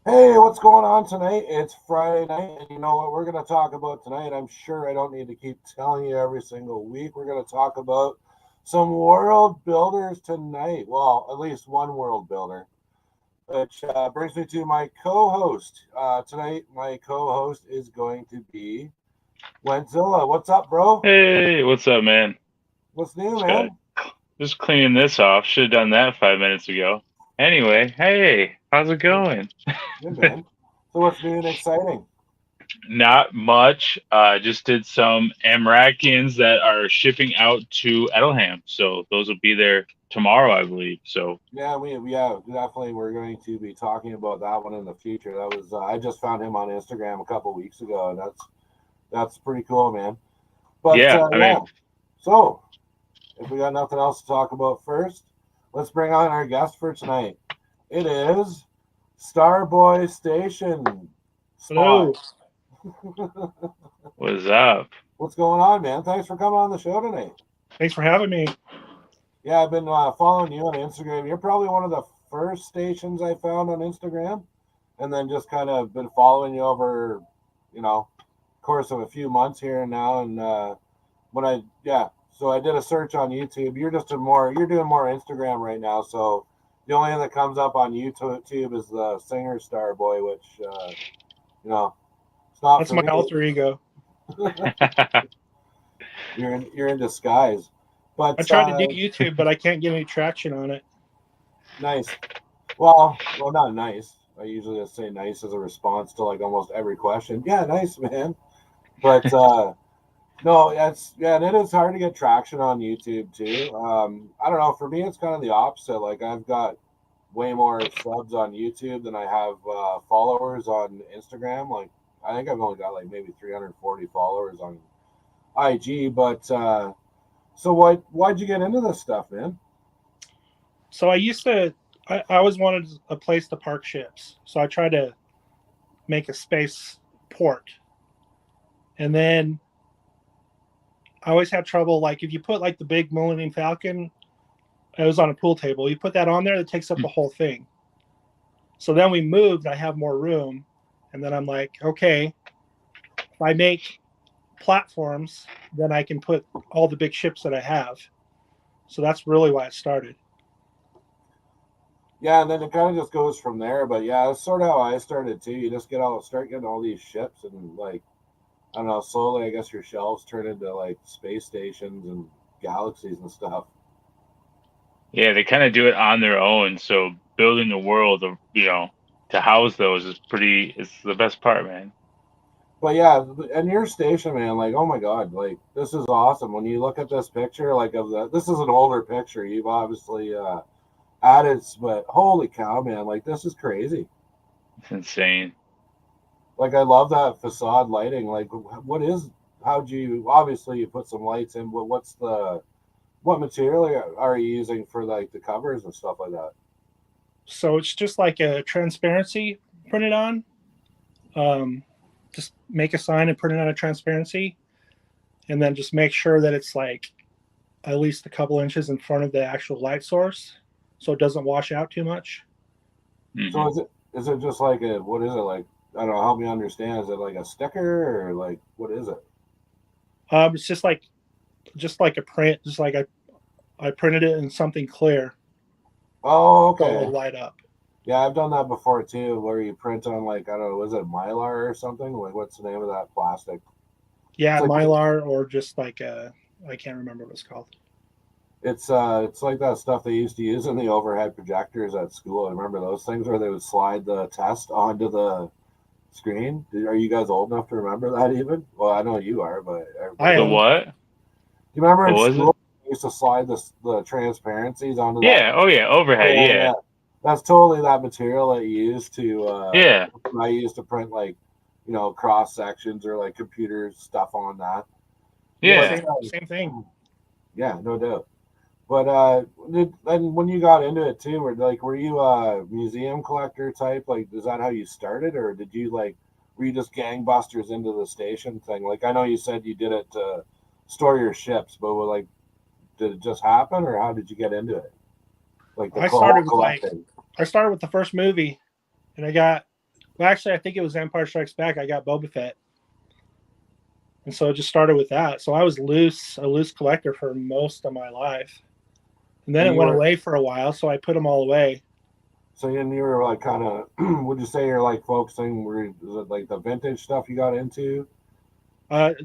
Hey, what's going on tonight? It's Friday night, and you know what we're going to talk about tonight? I'm sure I don't need to keep telling you every single week. We're going to talk about some world builders tonight. Well, at least one world builder, which brings me to my co host. Tonight, my co host is going to be Wentzilla. What's up, bro? Hey, what's up, man? What's new, Just got man? just cleaning this off. Should have done that 5 minutes ago. Anyway, hey, how's it Good, going? good, man. So, what's new and exciting? Not much. Just did some Amrakians that are shipping out to Edelham, so those will be there tomorrow, I believe. So Yeah, definitely. We're going to be talking about that one in the future. That was I just found him on Instagram a couple weeks ago, and that's pretty cool, man. But yeah, I yeah, mean, so if we got nothing else to talk about first, let's bring on our guest for tonight. It is Starboy Station Spot. Hello. what's up? What's going on, man? Thanks for coming on the show tonight. Thanks for having me. Yeah, I've been following you on Instagram. You're probably one of the first stations I found on Instagram, and then just kind of been following you over, you know, course of a few months here and now. And when I yeah, so I did a search on YouTube. You're doing more Instagram right now. So the only thing that comes up on YouTube is the singer Starboy, which you know it's not That's for my me. alter ego. You're in disguise, I but tried to do YouTube, but I can't get any traction on it. nice. Well, not nice. I usually just say nice as a response to like almost every question. Yeah, nice, man. But no, and it is hard to get traction on YouTube too. I don't know. For me, it's kind of the opposite. Like I've got way more subs on YouTube than I have followers on Instagram. Like I think I've only got like maybe 340 followers on IG. But so why'd you get into this stuff, man? So I always wanted a place to park ships. So I tried to make a space port. And then I always had trouble. Like if you put like the big Millennium Falcon, it was on a pool table. You put that on there, it takes up the whole thing. So then we moved, I have more room. And then I'm like, okay, if I make platforms, then I can put all the big ships that I have. So that's really why it started. Yeah, and then it kind of just goes from there. But yeah, that's sort of how I started too. You just start getting all these ships, and like I don't know, slowly I guess your shelves turn into like space stations and galaxies and stuff. Yeah, they kind of do it on their own. So building the world, of to house those is pretty. It's the best part, man. But yeah, and your station, man, like oh my god, like this is awesome. When you look at this picture, like this is an older picture. You've obviously added, but holy cow, man, like this is crazy. It's insane. Like I love that facade lighting. Like what is? How'd you? Obviously, you put some lights in, but what material are you using for like the covers and stuff like that? So it's just like a transparency printed on. Um, just make a sign and print it on a transparency, and then just make sure that it's like at least a couple inches in front of the actual light source, so it doesn't wash out too much. So Hmm. is it just like a what is it like? I don't know. Help me understand. Is it like a sticker or like what is it? It's just like a print, just like I printed it in something clear, Oh, so okay. it'll light up. Yeah, I've done that before too, where you print on like I don't know, was it mylar or something? Like what's the name of that plastic? It's Yeah, like mylar or just like I can't remember what it's called. it's like that stuff they used to use in the overhead projectors at school. I remember those things where they would slide the test onto the screen. Are you guys old enough to remember that even? Well, I know you are, but I everybody The else. am. what? Do you remember What in was it? school they used to slide the transparencies onto that? Yeah. Oh yeah. Oh Overhead. yeah, Yeah. yeah. That's totally that material that you use to Yeah. I used to print like cross sections or like computer stuff on that. Yeah, But Yeah. same thing. yeah, no doubt. But and when you got into it too, were you a museum collector type? Like, is that how you started, or did you like were you just gangbusters into the station thing? Like, I know you said you did it to store your ships, but like, did it just happen, or how did you get into it? Like the I whole started with like collecting. I started with the first movie, and I got Well, actually, I think it was Empire Strikes Back. I got Boba Fett, and so it just started with that. So I was a loose collector for most of my life, and then And it you went were away for a while. So I put them all away. so then you were like kind of would you say you're like focusing? Is it like the vintage stuff you got into?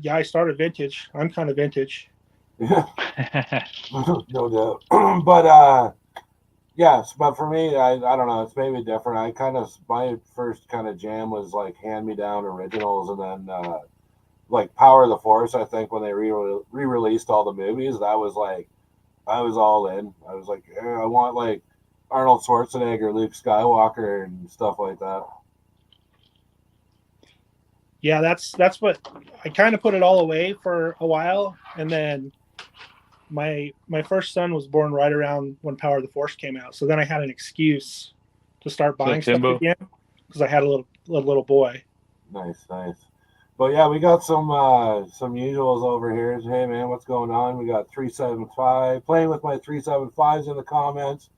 Yeah, I started vintage. I'm kind of vintage. Yeah, no doubt. But yes, but for me, I don't know. It's maybe different. I kind of my first kind of jam was like hand me down originals, and then like Power of the Force. I think when they re-released all the movies, that was like I was all in. I was like, I want like Arnold Schwarzenegger, Luke Skywalker, and stuff like that. Yeah, that's what I kind of put it all away for a while, and then my first son was born right around when Power of the Force came out. So then I had an excuse to start So buying stuff Timbo, again because I had a little boy. Nice, nice. But yeah, we got some usuals over here. Hey man, what's going on? We got 375 playing with my 375s in the comments.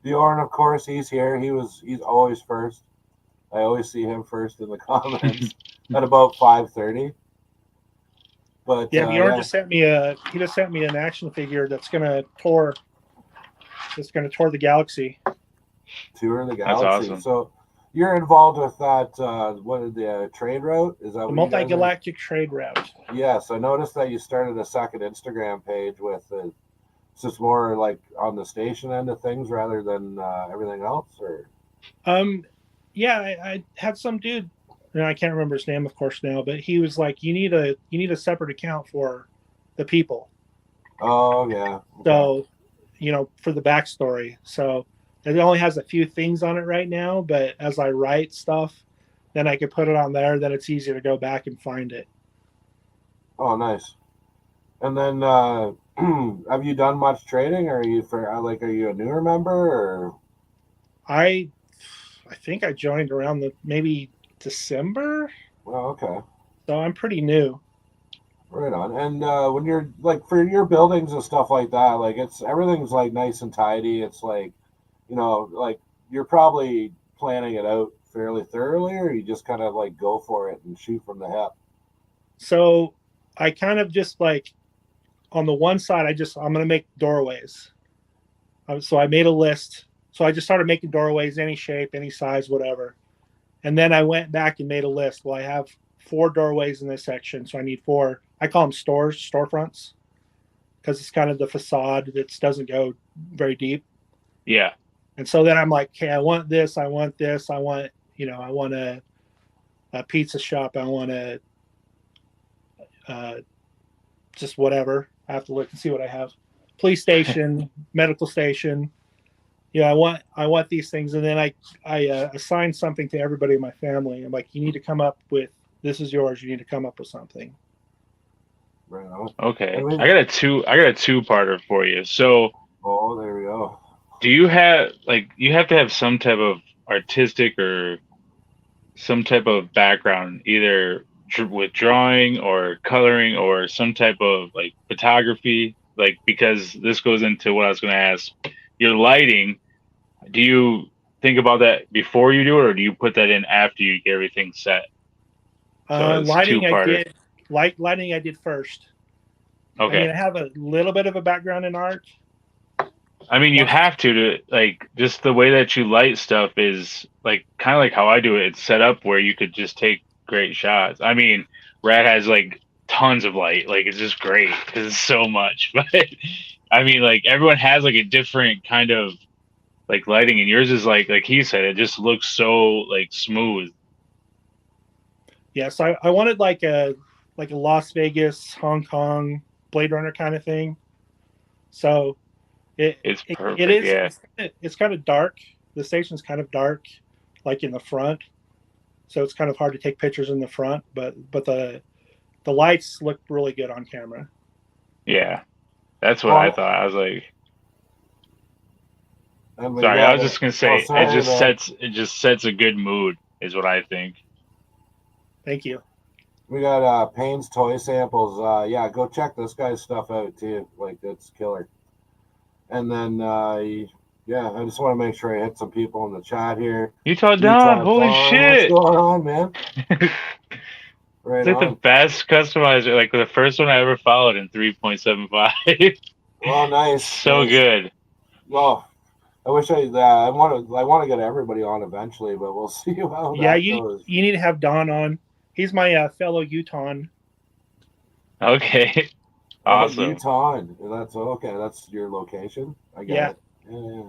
Bjorn, of course, he's here. He's always first. I always see him first in the comments at about 5:30. But Yeah, Bjorn yeah, just sent me an action figure that's gonna tour the galaxy. tour of the that's galaxy. awesome. So you're involved with that? What is the trade route? Is that The what you guys are? multi-galactic trade route. Yes, I noticed that you started a second Instagram page with it's just more like on the station end of things rather than everything else, or Um, yeah, I had some dude, and I can't remember his name, of course, now, but he was like, you need a separate account for the people. oh yeah, okay, So, for the backstory. So it only has a few things on it right now, but as I write stuff, then I could put it on there. Then it's easier to go back and find it. oh nice. And then have you done much trading, or are you for like are you a newer member, or I I think I joined around the maybe December, well, okay. so I'm pretty new. Right on. And when you're like for your buildings and stuff like that, like it's everything's like nice and tidy. It's like, like you're probably planning it out fairly thoroughly, or you just kind of like go for it and shoot from the hip. So I kind of just like on the one side, I'm gonna make doorways. So I made a list. So I just started making doorways, any shape, any size, whatever. And then I went back and made a list. Well, I have 4 doorways in this section, so I need 4. I call them storefronts, because it's kind of the facade that doesn't go very deep. Yeah. And so then I'm like, okay, I want this, I want this, I want a pizza shop, I want uh, just whatever. I have to look and see what I have. Police station, medical station. I want these things, and then I assign something to everybody in my family. I'm like, you need to come up with this is yours. You need to come up with something. Right on. Okay. And we, I got a two-parter for you. So, oh, there we go. do you have like you have to have some type of artistic or some type of background, either with drawing or coloring or some type of like photography, like because this goes into what I was going to ask. Your lighting, do you think about that before you do it, or do you put that in after you get everything set? So it's Lighting I two-parter. did lighting I did first. I Okay. mean, I have a little bit of a background in art. I mean, you have to like just the way that you light stuff is like kind of like how I do it. It's set up where you could just take great shots. I mean, Rad has like tons of light, like it's just great because it's so much. But I mean, like everyone has like a different kind of like lighting, and yours is like he said, it just looks so like smooth. Yes, I wanted like a Las Vegas, Hong Kong Blade Runner kind of thing. So it It's it perfect. is Yeah, it's kind of dark. The station's kind of dark, like in the front. So it's kind of hard to take pictures in the front, but the lights look really good on camera. yeah. That's what I Well, thought. I was like, and we sorry, I got was it. just gonna Oh, say sorry, man. it just sets a good mood, is what I think. Thank you. We got Payne's toy samples. Yeah, go check this guy's stuff out too. Like it's killer. And then Yeah, I just want to make sure I hit some people in the chat here. Utah Dawn, Utah holy Dawn, what's shit! going on, man? Right It's like the on. best customizer, like the first one I ever followed in 3.75. Well, nice, So nice. good. Well, I wish I want to get everybody on eventually, but we'll see how Yeah, that you goes. you need to have Don on. He's my fellow Utah. Okay. Oh, Awesome. Utah, and that's okay. That's your location. I get Yeah. it. Yeah,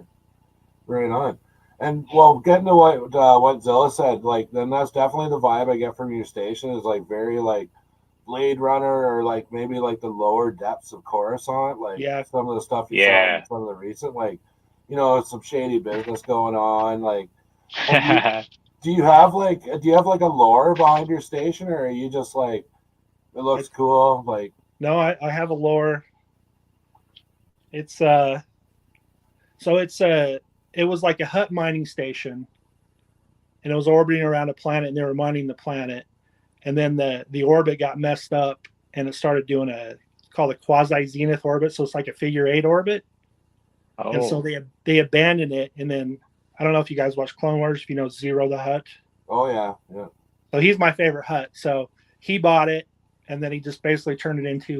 right on. And well, getting to what Zilla said, like then that's definitely the vibe I get from your station is like very like Blade Runner or like maybe like the lower depths of Coruscant, like Yeah. some of the stuff you saw in Yeah. some of the recent, like some shady business going on, like. And do you have like a lore behind your station, or are you just like it looks cool, like? No, I have a lore. It's so it was like a hut mining station, and it was orbiting around a planet, and they were mining the planet, and then the orbit got messed up, and it started doing it's called a quasi zenith orbit, so it's like a figure eight orbit, and so Oh. they abandoned it, and then I don't know if you guys watch Clone Wars, if you know Zero the Hut. Oh yeah, yeah. So he's my favorite hut. So he bought it, and then he just basically turned it into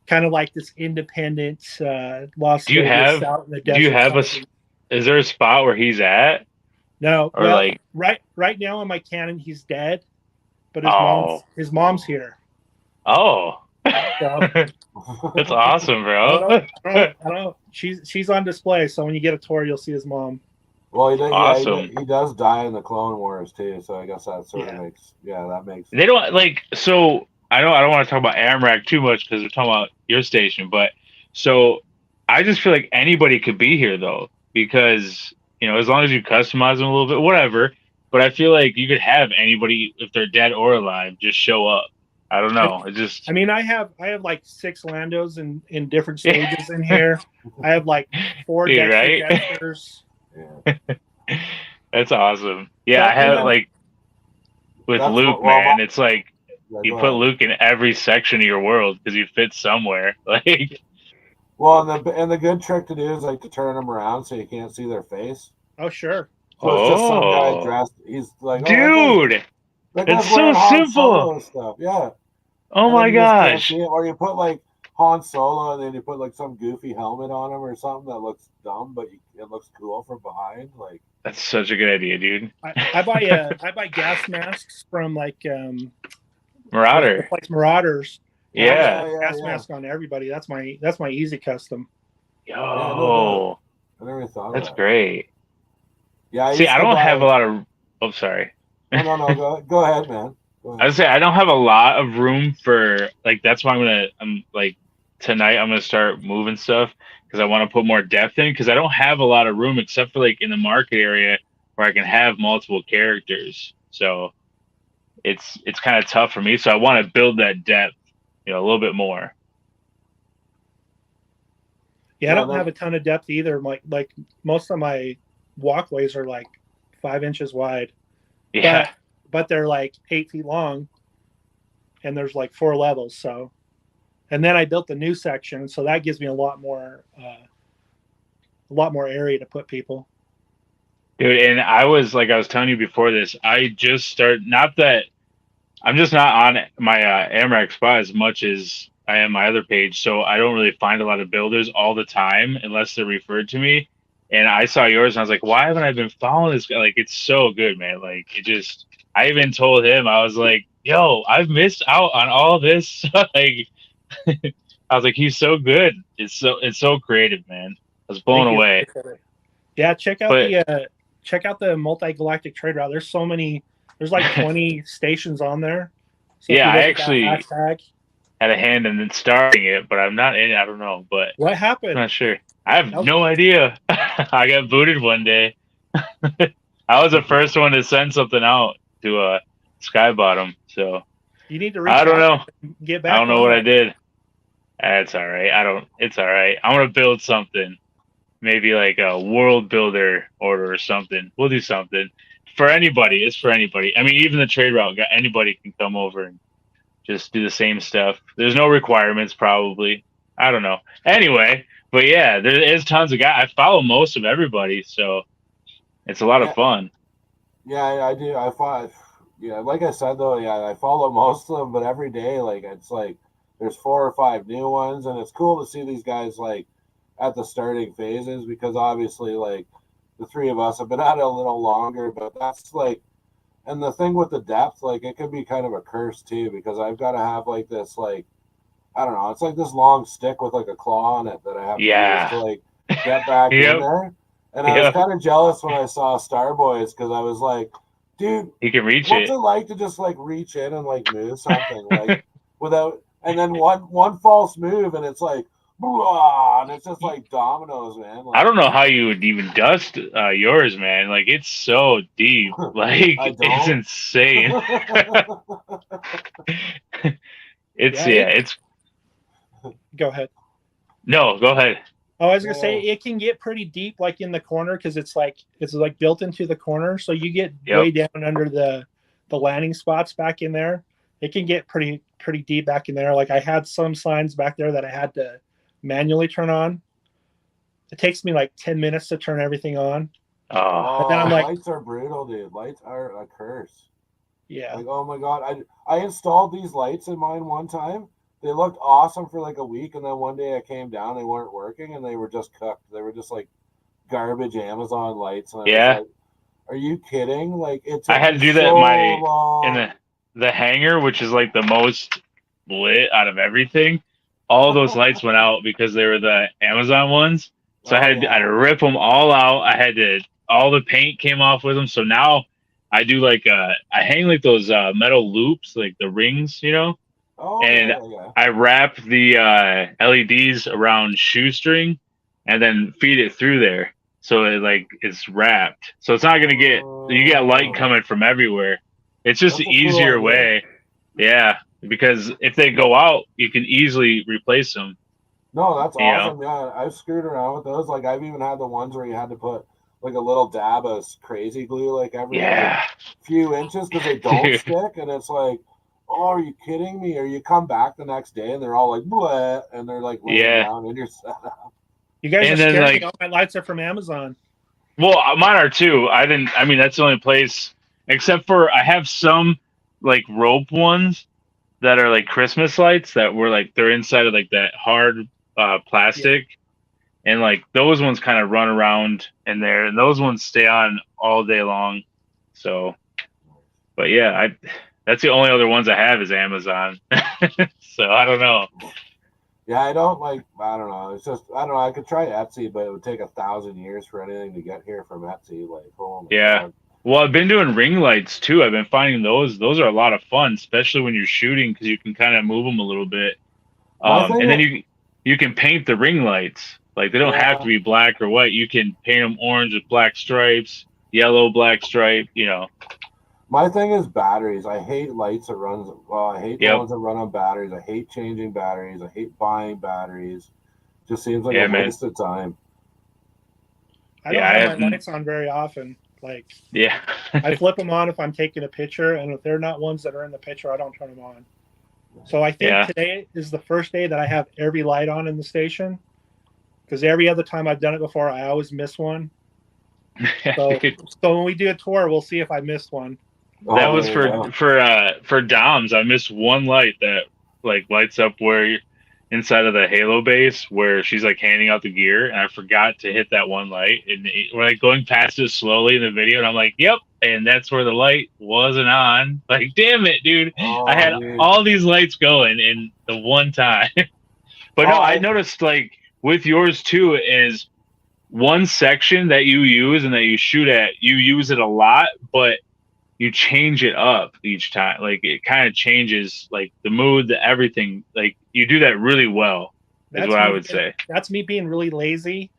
kind of like this independent Las Do you Vegas have out in the do you desert. have is there a spot where he's at? No, Or well, like right now in my canon, he's dead, but oh. his mom's here. Oh. So That's awesome, I don't bro. know. I don't know. She's on display, so when you get a tour, you'll see his mom. Well, Awesome. he does die in the Clone Wars too, so I guess that sort of Yeah. makes that makes. They don't like so I don't want to talk about Amrak too much because we're talking about your station, but so I just feel like anybody could be here though, because as long as you customize them a little bit, whatever. But I feel like you could have anybody, if they're dead or alive, just show up. I don't know. It just I mean, I have like 6 Landos in different stages in here. I have like 4 dude, Dexter right? Dexters. Yeah. That's awesome. Yeah, So, I have like with That's Luke, well, man. It's like yeah, you go put ahead. Luke in every section of your world because he fits somewhere. Like, Well, and the good trick to do is like to turn them around so you can't see their face. oh sure. So it's just some guy oh, dressed. He's like, oh, dude, that it's guy's so wearing Han simple. Solo stuff. Yeah. Oh And then my you just can't gosh, see it. Or you put like Han Solo and then you put like some goofy helmet on him or something that looks dumb, but it looks cool from behind. Like, that's such a good idea, dude. I buy gas masks from like what's the Marauder, place Marauders. And I just yeah. put gas mask on everybody. That's my easy custom. yeah, no doubt. Yo, I never even thought of that's that. great. Yeah, I See, used I to don't have buy. a lot of. Oh, sorry. No. Go ahead, man. Go I ahead. would say I don't have a lot of room for like. That's why I'm like tonight. I'm gonna start moving stuff because I want to put more depth in because I don't have a lot of room except for like in the market area where I can have multiple characters. So it's kind of tough for me. So I want to build that depth, a little bit more. Yeah, I don't have a ton of depth either. Like most of my walkways are like 5 inches wide. Yeah. But they're like 8 feet long, and there's like 4 levels. So, and then I built the new section, so that gives me a lot more area to put people. Dude, and I was telling you before this, I just started. Not that I'm just not on my Amrak spot as much as I am my other page, so I don't really find a lot of builders all the time unless they're referred to me. And I saw yours, and I was like, why haven't I been following this guy? Like, it's so good, man. Like, it just. I even told him, I was like, yo, I've missed out on all this. Like, I was like, he's so good. It's so creative, man. I was blown away. Yeah, check out But the multi-galactic trade route. There's so many. There's like 20 stations on there. So yeah, I if you look actually at that hashtag, had a hand in starting it, but I'm not in it. I don't know, but what I'm happened? not sure. I have no idea. I got booted one day. I was the first one to send something out to Skybottom, so You need to reach I don't know. out and get back. I don't know what I did. That's all right. It's all right. I want to build something. Maybe like a world builder order or something. We'll do something for anybody. It's for anybody. I mean, even the trade route, anybody can come over and just do the same stuff. There's no requirements, probably. I don't know. Anyway, But yeah, there is tons of guys. I follow most of everybody, so it's a lot of Yeah, fun. yeah, I do. I follow. Yeah, like I said though, yeah, I follow most of them, but every day, like it's like there's 4 or 5 new ones, and it's cool to see these guys like at the starting phases because obviously, like the three of us have been at it a little longer, but that's like, and the thing with the depth, like it could be kind of a curse too because I've got to have like this, like I don't know, it's like this long stick with like a claw on it that I have to use Yeah. to like get back in Yep. there. And I was Yep. kind of jealous when I saw Starboys because I was like, dude, He can reach what's it. it like to just like reach in and like move something like without, and then one false move and it's like, and it's just like dominoes, man. I Like don't know how you would even dust yours, man. Like it's so deep. I Like it's don't. insane. It's Yeah, yeah, it. it's Go ahead. no, go ahead. Oh, I was gonna say Yeah. it can get pretty deep, like in the corner, because it's like built into the corner, so you get Yep. way down under the landing spots back in there. It can get pretty deep back in there. Like I had some signs back there that I had to manually turn on. It takes me like 10 minutes to turn everything on, Oh, and then I'm Oh, like, lights are brutal, dude. Lights are a curse. yeah, Like, oh my god, I installed these lights in mine one time. They looked awesome for like a week, and then one day I came down, they weren't working, and they were just cooked. They were just like garbage Amazon lights, and I was yeah. like, "Are you kidding?" Like, it I took had me to do that so in my in long. the hangar, which is like the most lit out of everything. All those lights went out because they were the Amazon ones. So Oh I had yeah. to rip them all out. I had to all the paint came off with them. So now I do like I hang like those metal loops, like the rings, Oh and yeah, yeah. I wrap the LEDs around shoestring and then feed it through there. So it's wrapped. So it's not gonna you get light Oh, coming from everywhere. It's just that's the a cool easier idea. way. Yeah. Because if they go out, you can easily replace them, No, that's you know? awesome. Yeah, I've screwed around with those. Like, I've even had the ones where you had to put like a little dab of crazy glue, like every like Yeah. few inches, because they don't Dude. stick. And it's like, oh, are you kidding me? Or you come back the next day and they're all like, bleh, and they're like laying Yeah. down in your setup. you guys And just then scared me. like All my lights are from Amazon. well, mine are too. I mean that's the only place except for I have some like rope ones that are like Christmas lights that were like they're inside of like that hard Yeah, plastic, and like those ones kind of run around in there, and those ones stay on all day long. So, but yeah, I that's the only other ones I have is Amazon. So I don't know. Yeah, I don't like. I don't know. It's just I don't know. I could try Etsy, but it would take 1,000 years for anything to get here from Etsy. Like, oh my Yeah. god. Well, I've been doing ring lights too. I've been finding those are a lot of fun, especially when you're shooting because you can kind of move them a little bit. My thing, And then you can paint the ring lights. Like they don't have to yeah. be black or white. You can paint them orange with black stripes, yellow black stripe. My thing is batteries. I hate lights that runs. Well, I hate the Yep. ones that run on batteries. I hate changing batteries. I hate buying batteries. Just seems like a Yeah, man. waste of time. I Yeah, don't I have my haven't. lights on very often. Like Yeah. I flip them on if I'm taking a picture, and if they're not ones that are in the picture, I don't turn them on. So I think Yeah. today is the first day that I have every light on in the station, because every other time I've done it before, I always miss one. So, Dude, so when we do a tour, we'll see if I missed one. that Oh, was there you go. for Doms. I missed one light that like lights up where inside of the Halo base where she's like handing out the gear, and I forgot to hit that one light, and we're like going past it slowly in the video, and I'm like, "Yep," and that's where the light wasn't on. Like, damn it, dude! I Oh, had dude. all these lights going in the one time. But no, Oh, I noticed like with yours too is one section that you use and that you shoot at, you use it a lot, but you change it up each time. Like it kind of changes like the mood, the everything. Like you do that really well, is That's what I me. would say. That's me being really lazy.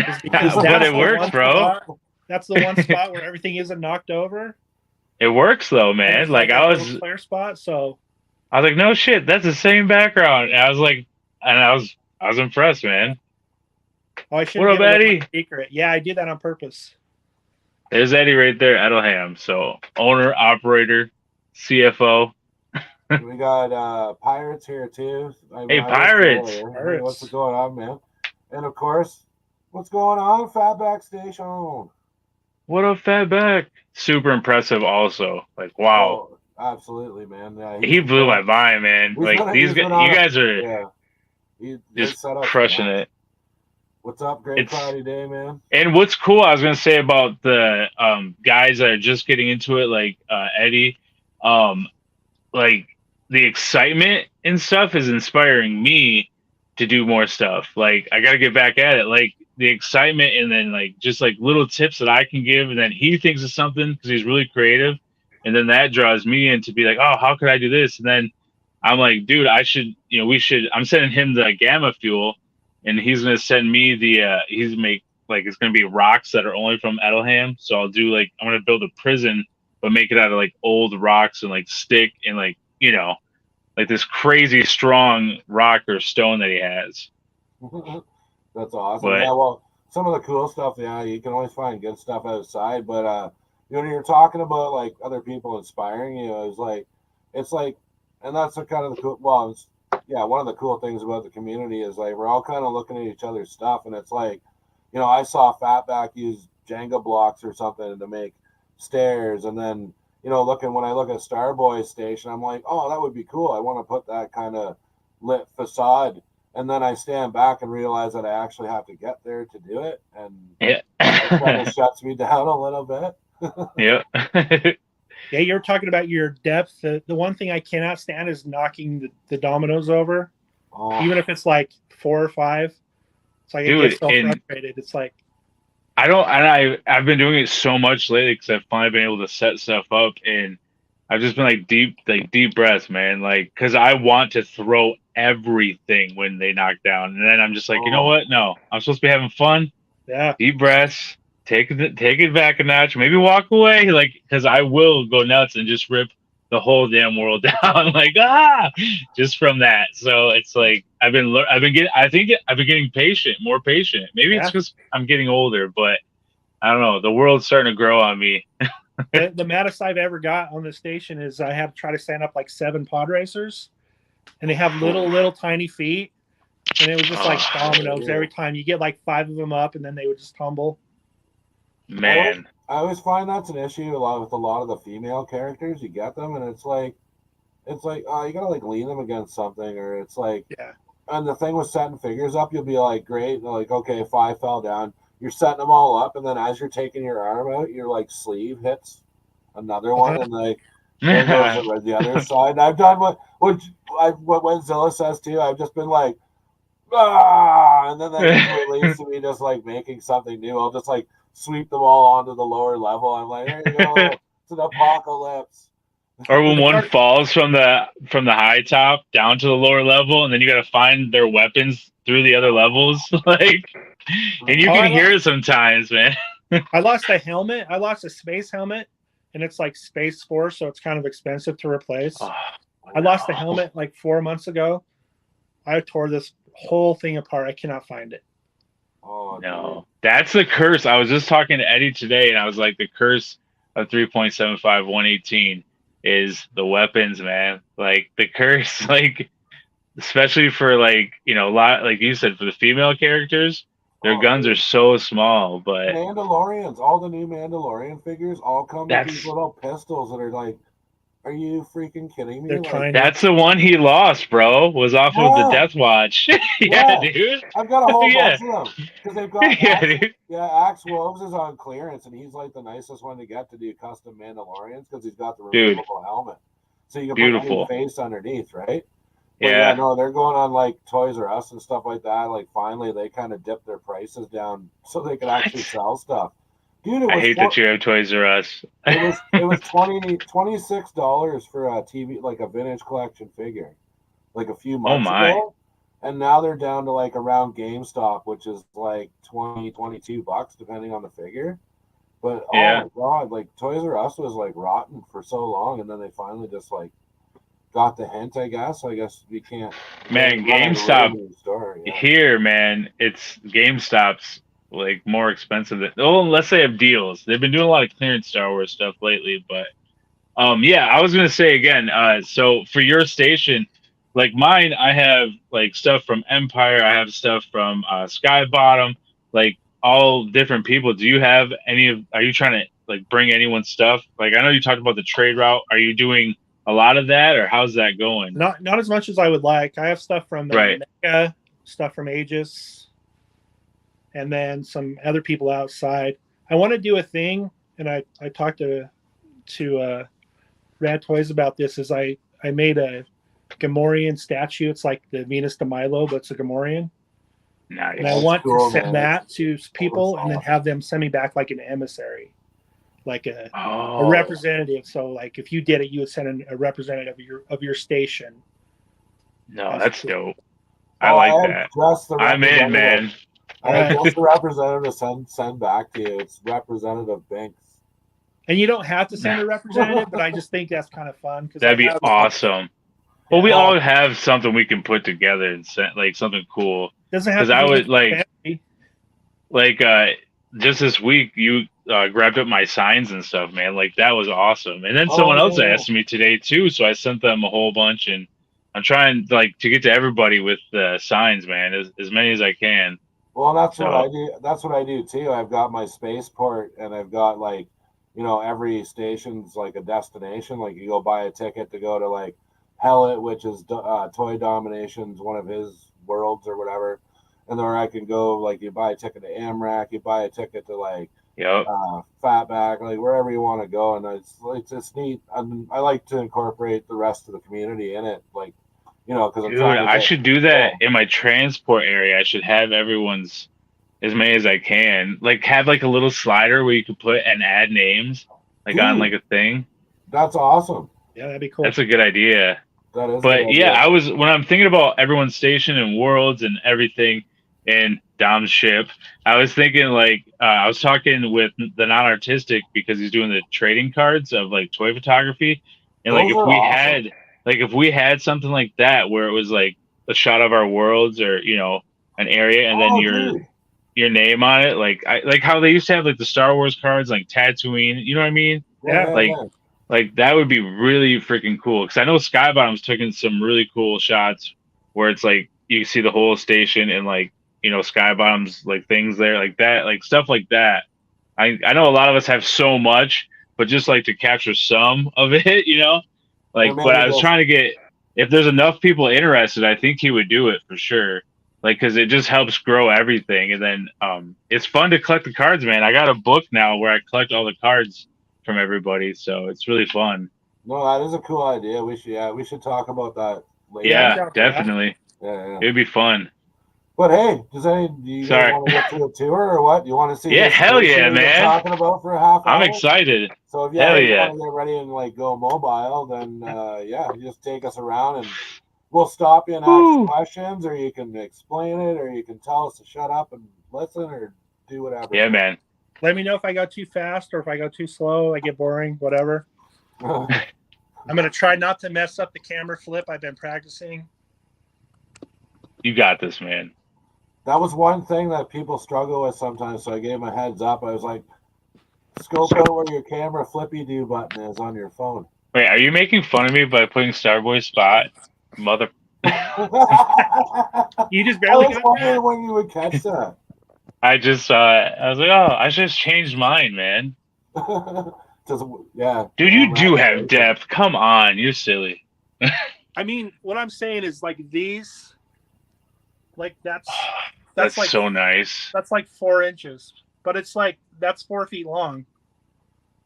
Is because But that's it the works, one bro. spot. That's the one spot where everything isn't knocked over, It works though, and man. there's Like like that little clear spot. So I was like, no shit, that's the same background. And I was like, and I was impressed, man. oh, I should What have up, given away my Eddie? secret. Yeah, I did that on purpose. There's Eddie right there, Edelham. So owner, operator, CFO. we got Pirates here too. Hey, I missed you Pirates. earlier. Hey, what's Pirates. going on, man? And of course, what's going on, Fatback Station? What up, Fatback? Super impressive. Also, like, wow, Oh, absolutely, man. Yeah, he blew my mind, man. Like these guys, you guys are yeah. His just setups are crushing nice. it. What's up? Great It's Friday day, man. And what's cool, I was gonna say about the guys that are just getting into it, like Eddie, um, like the excitement and stuff is inspiring me to do more stuff. Like I got to get back at it. Like the excitement and then like just like little tips that I can give, and then he thinks of something because he's really creative, and then that draws me in to be like, oh, how could I do this? And then I'm like, dude, I should, we should. I'm sending him the gamma fuel, and he's gonna send me the. He's make like it's gonna be rocks that are only from Edelham. So I'll do like I'm gonna build a prison, but make it out of like old rocks and like stick and like like this crazy strong rock or stone that he has. That's awesome. But Yeah, well, some of the cool stuff, yeah, you can always find good stuff outside. But when you're talking about like other people inspiring you, it's like, and that's the kind of the cool. Well, yeah, one of the cool things about the community is like we're all kind of looking at each other's stuff, and it's like, I saw Fatback use Jenga blocks or something to make stairs, and then when I look at Starboy's station, I'm like, oh, that would be cool. I want to put that kind of lit facade, and then I stand back and realize that I actually have to get there to do it, and yeah, it kind of shuts me down a little bit. yeah. Yeah, you're talking about your depth. The one thing I cannot stand is knocking the dominoes over, even if it's like 4 or 5. It's like Dude, it gets so frustrated. It's like I don't, and I've been doing it so much lately because I've finally been able to set stuff up, and I've just been like deep breaths, man. Like, because I want to throw everything when they knock down, and then I'm just like, you know what? No, I'm supposed to be having fun. Yeah. Deep breaths. Take it back a notch. Maybe walk away, like, because I will go nuts and just rip the whole damn world down, like just from that. So it's like I've been getting. I think I've been getting more patient. Maybe it's because I'm getting older, but I don't know. The world's starting to grow on me. The maddest I've ever got on the station is I have to try to stand up like 7 pod racers, and they have little tiny feet, and it was just like dominoes every time. You get like 5 of them up, and then they would just tumble. Man, I always find that's an issue with a lot of the female characters. You get them, and it's like oh, you gotta like lean them against something, or it's like And the thing with setting figures up, you'll be like, great, like okay, 5 fell down. You're setting them all up, and then as you're taking your arm out, your like sleeve hits another one, and like there goes the other side. And I've done what Zilla says too. I've just been like, and then that leads to me just like making something new. I'll just like sweep them all onto the lower level. I'm like, there you go, it's an apocalypse. Or when one falls from the high top down to the lower level, and then you got to find their weapons through the other levels, like, and you can hear it sometimes, man. I lost a helmet. I lost a space helmet, and it's like Space Force, so it's kind of expensive to replace. I lost the helmet like 4 months ago. I tore this whole thing apart. I cannot find it. Oh no, that's the curse. I was just talking to Eddie today, and I was like, the curse of 3.75 118 is the weapons, man. Like the curse, like especially for like a lot, like you said, for the female characters, their guns are so small. But Mandalorians, all the new Mandalorian figures all come with these little pistols that are like, are you freaking kidding me? Like, that's the one he lost, bro. Was off of the Death Watch. yeah, dude. I've got a whole bunch of them because they've got Axe Wolves is on clearance, and he's like the nicest one to get to do custom Mandalorians because he's got the removable helmet, so you can put your face underneath, right? But yeah, no, they're going on like Toys R Us and stuff like that. Like finally, they kind of dipped their prices down so they could actually sell stuff. Dude, I hate that you have Toys R Us. it was $26 for a TV, like a vintage collection figure, like a few months ago, and now they're down to like around GameStop, which is like $22 depending on the figure. But oh my god, like Toys R Us was like rotten for so long, and then they finally just like got the hint. I guess we can't. Man, GameStop here, man, it's GameStop's like more expensive than let's say of deals. They've been doing a lot of clearance Star Wars stuff lately, but I was gonna say again, so for your station, like mine, I have like stuff from Empire. I have stuff from Sky Bottom, like all different people. Do you have any of? Are you trying to like bring anyone's stuff? Like I know you talked about the trade route. Are you doing a lot of that, or how's that going? Not as much as I would like. I have stuff from Right. Mega, stuff from Aegis, and then some other people outside. I want to do a thing, and I talked to Rad Toys about this. Is I made a Gamorrean statue. It's like the Venus de Milo, but it's a Gamorrean. Nice. And I That's want cool, to send man. that to people and then have them send me back like an emissary, like a Oh, representative. So like if you did it, you would send a representative of your station. no, that's dope. Oh, I like have that. just the I'm in, man. representative. I have just the representative to send back to you. It's Representative Binks. And you don't have to send a representative, but I just think that's kind of fun because That'd be awesome. Well, we all have something we can put together and send, like something cool. Doesn't have to I be would like, fancy. just this week you grabbed up my signs and stuff, man. Like that was awesome. And then someone else asked me today too, so I sent them a whole bunch, and I'm trying like to get to everybody with the signs, man, as many as I can. Well, that's what I do. That's what I do too. I've got my spaceport, and I've got like, every station's like a destination. Like you go buy a ticket to go to like Hellet, which is Toy Domination's one of his worlds or whatever. And then I can go, like, you buy a ticket to Amrak, you buy a ticket to like Fatback, like wherever you want to go, and it's neat. I like to incorporate the rest of the community in it, like, because dude, I should do that in my transport area. I should have everyone's as many as I can. Like have like a little slider where you could put and add names, like on like a thing. That's awesome. Yeah, that'd be cool. That's a good idea. That is. But yeah, when I'm thinking about everyone's station and worlds and everything in Dom's ship, I was thinking like I was talking with the non-artistic because he's doing the trading cards of like toy photography, and like if we had something like that where it was like a shot of our worlds or an area and then your name on it, like how they used to have like the Star Wars cards like Tatooine, you know what I mean? Yeah. Like that would be really freaking cool because I know Skybottom's taken some really cool shots where it's like you see the whole station and like Skybottom's like things there like that, like stuff like that. I know a lot of us have so much, but just like to capture some of it, like. But I was trying to get if there's enough people interested, I think he would do it for sure. Like because it just helps grow everything, and then it's fun to collect the cards, man. I got a book now where I collect all the cards from everybody, so it's really fun. No, that is a cool idea. We should talk about that later. Yeah, definitely. Yeah. It'd be fun. But hey, do you guys want to get to a tour or what? You want to see? Yeah, hell yeah, man! Talking about for a half hour. I'm excited. So if you want to get ready and like go mobile, then you just take us around and we'll stop you and ask questions, or you can explain it, or you can tell us to shut up and listen, or do whatever. Yeah, man. Let me know if I go too fast or if I go too slow. I get boring, whatever. I'm going to try not to mess up the camera flip. I've been practicing. You got this, man. That was one thing that people struggle with sometimes, so I gave them a heads up. I was like, scope out where your camera flippy-do button is on your phone. Wait, are you making fun of me by putting Starboy's spot? Mother... You just barely got wondering when you would catch that. I just I was like, oh, I just changed mine, man. Yeah. Dude, you do have depth. Come on, you're silly. I mean, what I'm saying is like these, like that's like, so nice. That's like 4 inches, but it's like that's 4 feet long.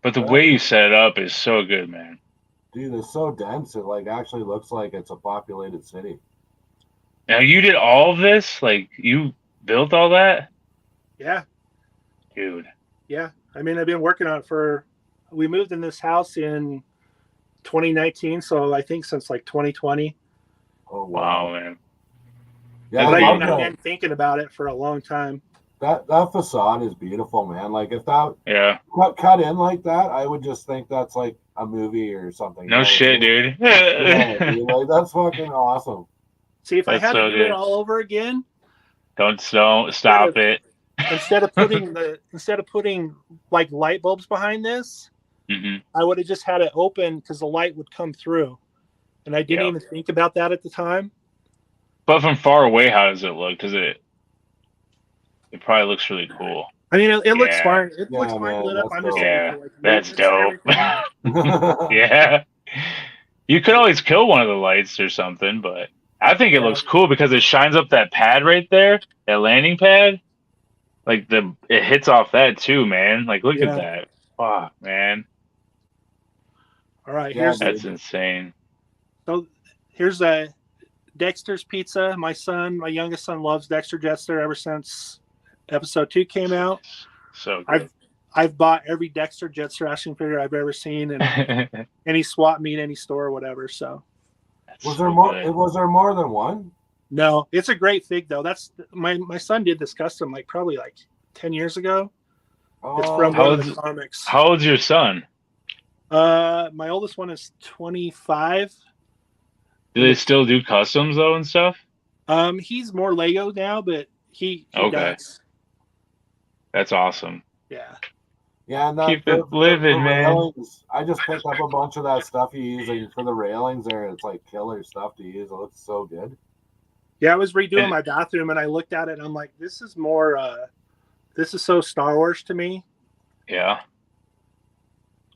But the way you set it up is so good, man. Dude, it's so dense. It like actually looks like it's a populated city. Now you did all of this? Like you built all that? Yeah. Dude. Yeah. I mean, I've been working on it we moved in this house in 2019, so I think since like 2020. Oh, wow, man. Yeah, I've been thinking about it for a long time. That facade is beautiful, man. Like if that cut in like that, I would just think that's like a movie or something. No shit, dude. Dude, like, that's fucking awesome. See, if I had to do it all over again, don't stop it. Instead of putting like light bulbs behind this, I would have just had it open because the light would come through, and I didn't even think about that at the time. But from far away, how does it look? Does it? It probably looks really cool. I mean, it looks Yeah. fine. It Yeah, looks fine man, lit up. that's I'm just dope. saying Yeah, for like that's maintenance and dope. everything. Yeah. You could always kill one of the lights or something, but I think it Yeah. looks cool because it shines up that pad right there, that landing pad. Like it hits off that too, man. Like look Yeah. at that. Fuck, man. All right, Yeah, That's dude. insane. so here's a Dexter's Pizza. My youngest son, loves Dexter Jetster ever since episode 2 came out. So good. I've bought every Dexter Jetster action figure I've ever seen in any swap meet, any store, or whatever. So Was there more? Was there more than one? no, it's a great fig though. That's my son did this custom probably 10 years ago. It's from Oh, one of the comics. How old's your son? My oldest one is 25. Do they still do customs though and stuff? He's more Lego now, but he Okay. does. That's awesome. Yeah. yeah. And Keep it living, man. railings, I just picked up a bunch of that stuff you use for the railings there. It's like killer stuff to use. It looks so good. Yeah, I was redoing my bathroom and I looked at it and I'm like, this is more this is so Star Wars to me. Yeah.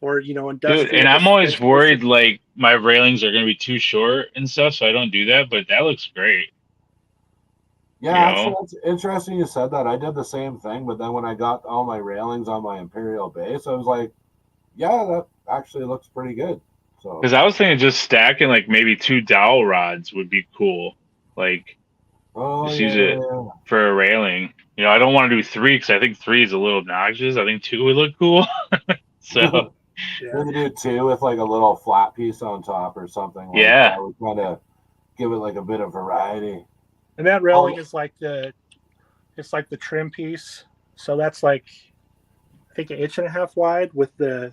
Or, industrial. Dude, and I'm always worried like my railings are gonna be too short and stuff, so I don't do that, but that looks great. Yeah, actually, it's interesting you said that. I did the same thing, but then when I got all my railings on my Imperial base, I was like, yeah, that actually looks pretty good. So because I was thinking just stacking like maybe 2 dowel rods would be cool. Like just use it for a railing. I don't want to do 3 because I think 3 is a little obnoxious. I think 2 would look cool. So maybe do 2 with like a little flat piece on top or something. Like that would kind of give it like a bit of variety. And that railing is it's like the trim piece. So that's like I think 1.5 inches wide with the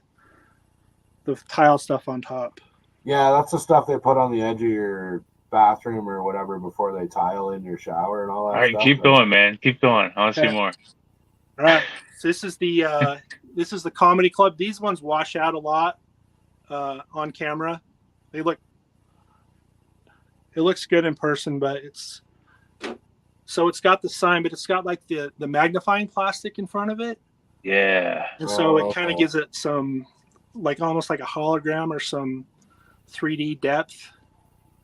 tile stuff on top. Yeah, that's the stuff they put on the edge of your bathroom or whatever before they tile in your shower and all that. All right, stuff. keep going, man. Keep going. I want to see more. All right. So this is the comedy club. These ones wash out a lot on camera. It looks good in person, but it's got the sign, but it's got like the magnifying plastic in front of it. Yeah. And so it kind of gives it some almost like a hologram or some 3D depth.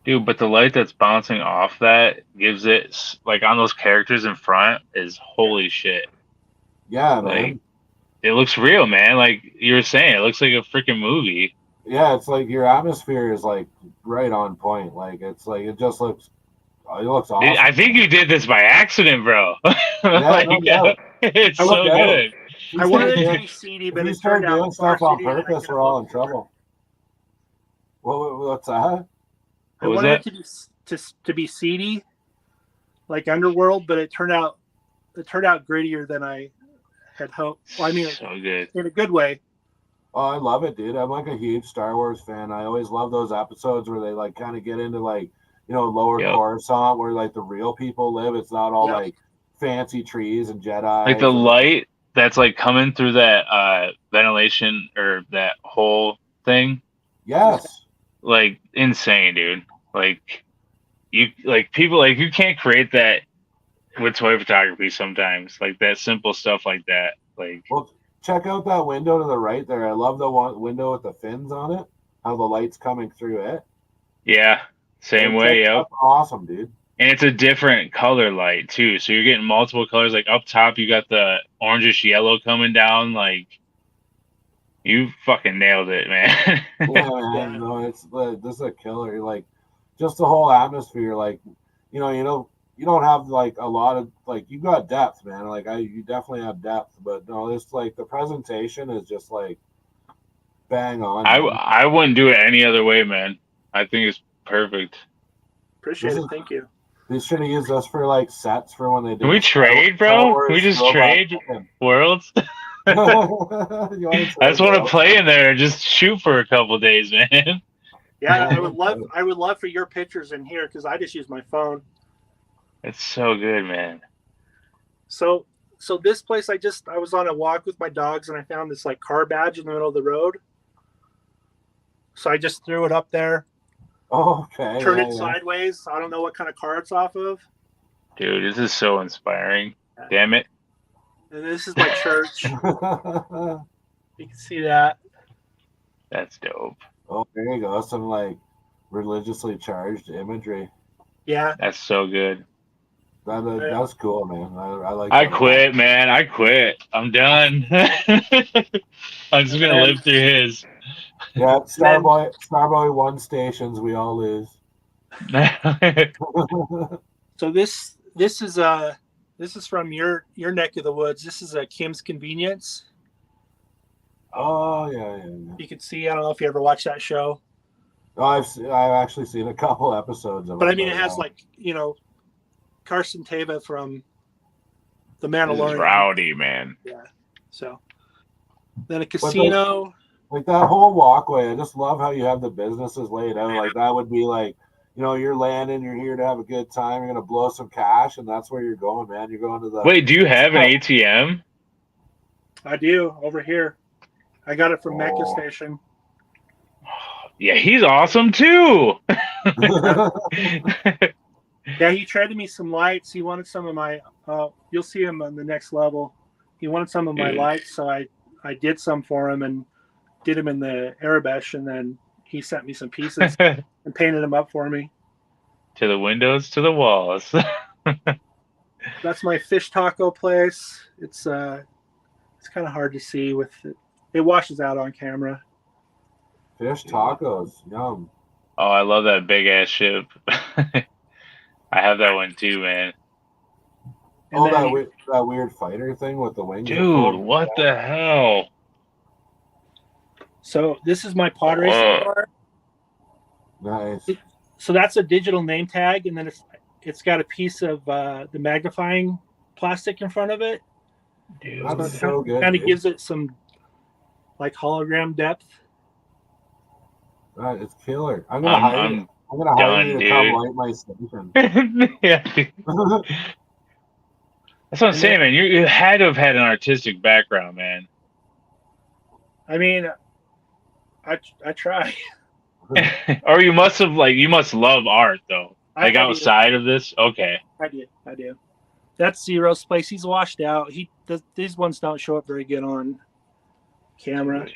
Dude, but the light that's bouncing off that gives it like on those characters in front is holy shit. Yeah, man. It looks real, man. Like you were saying, it looks like a freaking movie. Yeah, it's like your atmosphere is like right on point. Like it's like it just looks. It looks awesome. I think you did this by accident, bro. It's so good. I wanted it to be seedy, but it turned out doing stuff on purpose. We're all in trouble. What's that? I wanted it to be seedy, like Underworld, but it turned out grittier than I had hoped. Well, I mean, so good in a good way. Oh, I love it, dude. I'm like a huge Star Wars fan. I always love those episodes where they like kind of get into like lower Coruscant where like the real people live. It's not all like fancy trees and Jedi. Like the light that's like coming through that ventilation or that whole thing. Yes. Like insane, dude. Like you can't create that with toy photography sometimes. Like that simple stuff like that. Like well, check out that window to the right there. I love the one window with the fins on it. How the light's coming through it. Yeah. Same way, That's awesome, dude. And it's a different color light too. So you're getting multiple colors. Like up top you got the orangish yellow coming down, like you fucking nailed it, man. Yeah, man. No, this is a killer. Like, just the whole atmosphere. Like, you don't have like a lot of like you got depth, man. Like you definitely have depth, but no, it's like the presentation is just like bang on. I wouldn't do it any other way, man. I think it's perfect. Appreciate it. Thank you. They should have used us for like sets for when they did. Can we trade, bro? Can we just trade worlds? I just want to play in there and just shoot for a couple days, man. Yeah, I would love for your pictures in here because I just use my phone. It's so good, man. So this place, I was on a walk with my dogs and I found this like car badge in the middle of the road. So I just threw it up there. Oh, okay. Turn yeah, it yeah. sideways. I don't know what kind of car it's off of. Dude, this is so inspiring. Damn it. And this is my church. You can see that. That's dope. Oh, there you go. Some like religiously charged imagery. Yeah. That's so good. That's cool, man. I like. I that a lot. quit, man. I quit. I'm done. I'm just gonna live through his. Yeah, Starboy won stations. We all lose. So this is from your neck of the woods. This is a Kim's Convenience. Oh yeah. You can see. I don't know if you ever watched that show, Oh, I've actually seen a couple episodes of it. but I mean, it has like Carson Teva from The This is Mandalorian. rowdy, man. Yeah. So then a casino. Like that whole walkway. I just love how you have the businesses laid out. Like that would be like, you're landing. You're here to have a good time. You're gonna blow some cash, and that's where you're going, man. You're going to the. Wait, do you have an ATM? I do over here. I got it from Mecca Station. Yeah, he's awesome too. Yeah, he traded me some lights. He wanted some of my. You'll see him on the next level. He wanted some of my lights, so I did some for him and did him in the Arabesh, and then he sent me some pieces and painted them up for me. To the windows, to the walls. That's my fish taco place. It's kind of hard to see with it. It washes out on camera. Fish tacos, yum. Oh, I love that big ass ship. I have that one too, man. And that weird fighter thing with the wings. Dude, what the hell? So this is my pod racing car. Nice. So that's a digital name tag, and then it's got a piece of the magnifying plastic in front of it. Dude, that's so good. Kind of gives it some like hologram depth. Right, it's killer. I'm gonna hire you to come light my station. Yeah, dude. That's what I'm saying, man. You had to have had an artistic background, man. I mean, I try. Or you must love art though. Like outside of this, okay. I do. That's Zero's place. He's washed out. These ones don't show up very good on camera.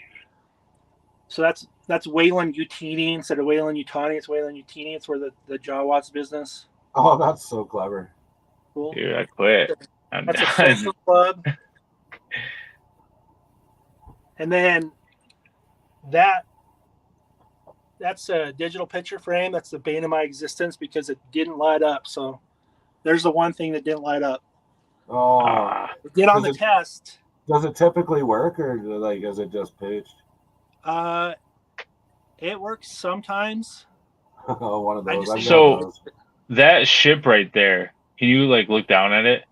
So that's Wayland Utini instead of Wayland Utani. It's Wayland Utini. It's where the Jawas business. Oh, that's so clever. Cool. Dude, I quit. That's a social club. And then that's a digital picture frame. That's the bane of my existence because it didn't light up. So there's the one thing that didn't light up. Oh, it did on the test. Does it typically work, or is it just pitched? It works sometimes. Oh, one of those. So that ship right there, can you look down at it?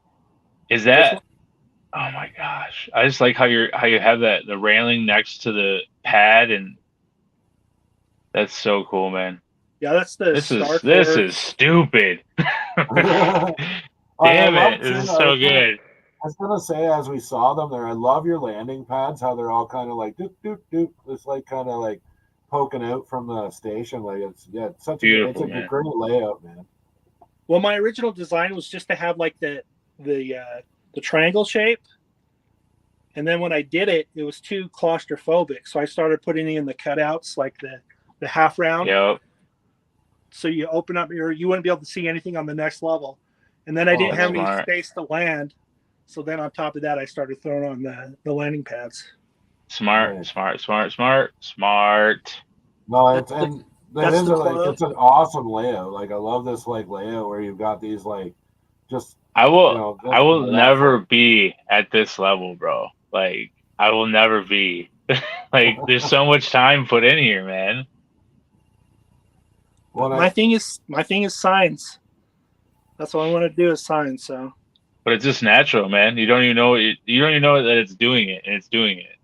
Is that? Oh my gosh! I just like how you have the railing next to the pad, and that's so cool, man. Yeah, that's the. This is stupid. Damn it! This is so good. I was gonna say, as we saw them there, I love your landing pads. How they're all kind of like doop doop doop. It's kind of poking out from the station. It's such beautiful, a great layout, man. Well, my original design was just to have the triangle shape, and then when I did it, it was too claustrophobic. So I started putting in the cutouts, like the half round. Yep. So you open up you wouldn't be able to see anything on the next level, and then I didn't have any space to land. So then on top of that, I started throwing on the landing pads. Smart. Right. Smart. No, it's an awesome layout. I love this layout where you've got these just. I will never be at this level, bro. I will never be. There's so much time put in here, man. Well, my thing is science. That's what I want to do is science. So. But it's just natural, man. You don't even know that it's doing it, and it's doing it.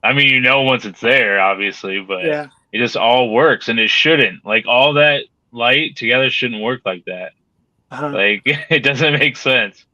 Once it's there, obviously, but it just all works, and it shouldn't. All that light together shouldn't work like that. Uh-huh. It doesn't make sense.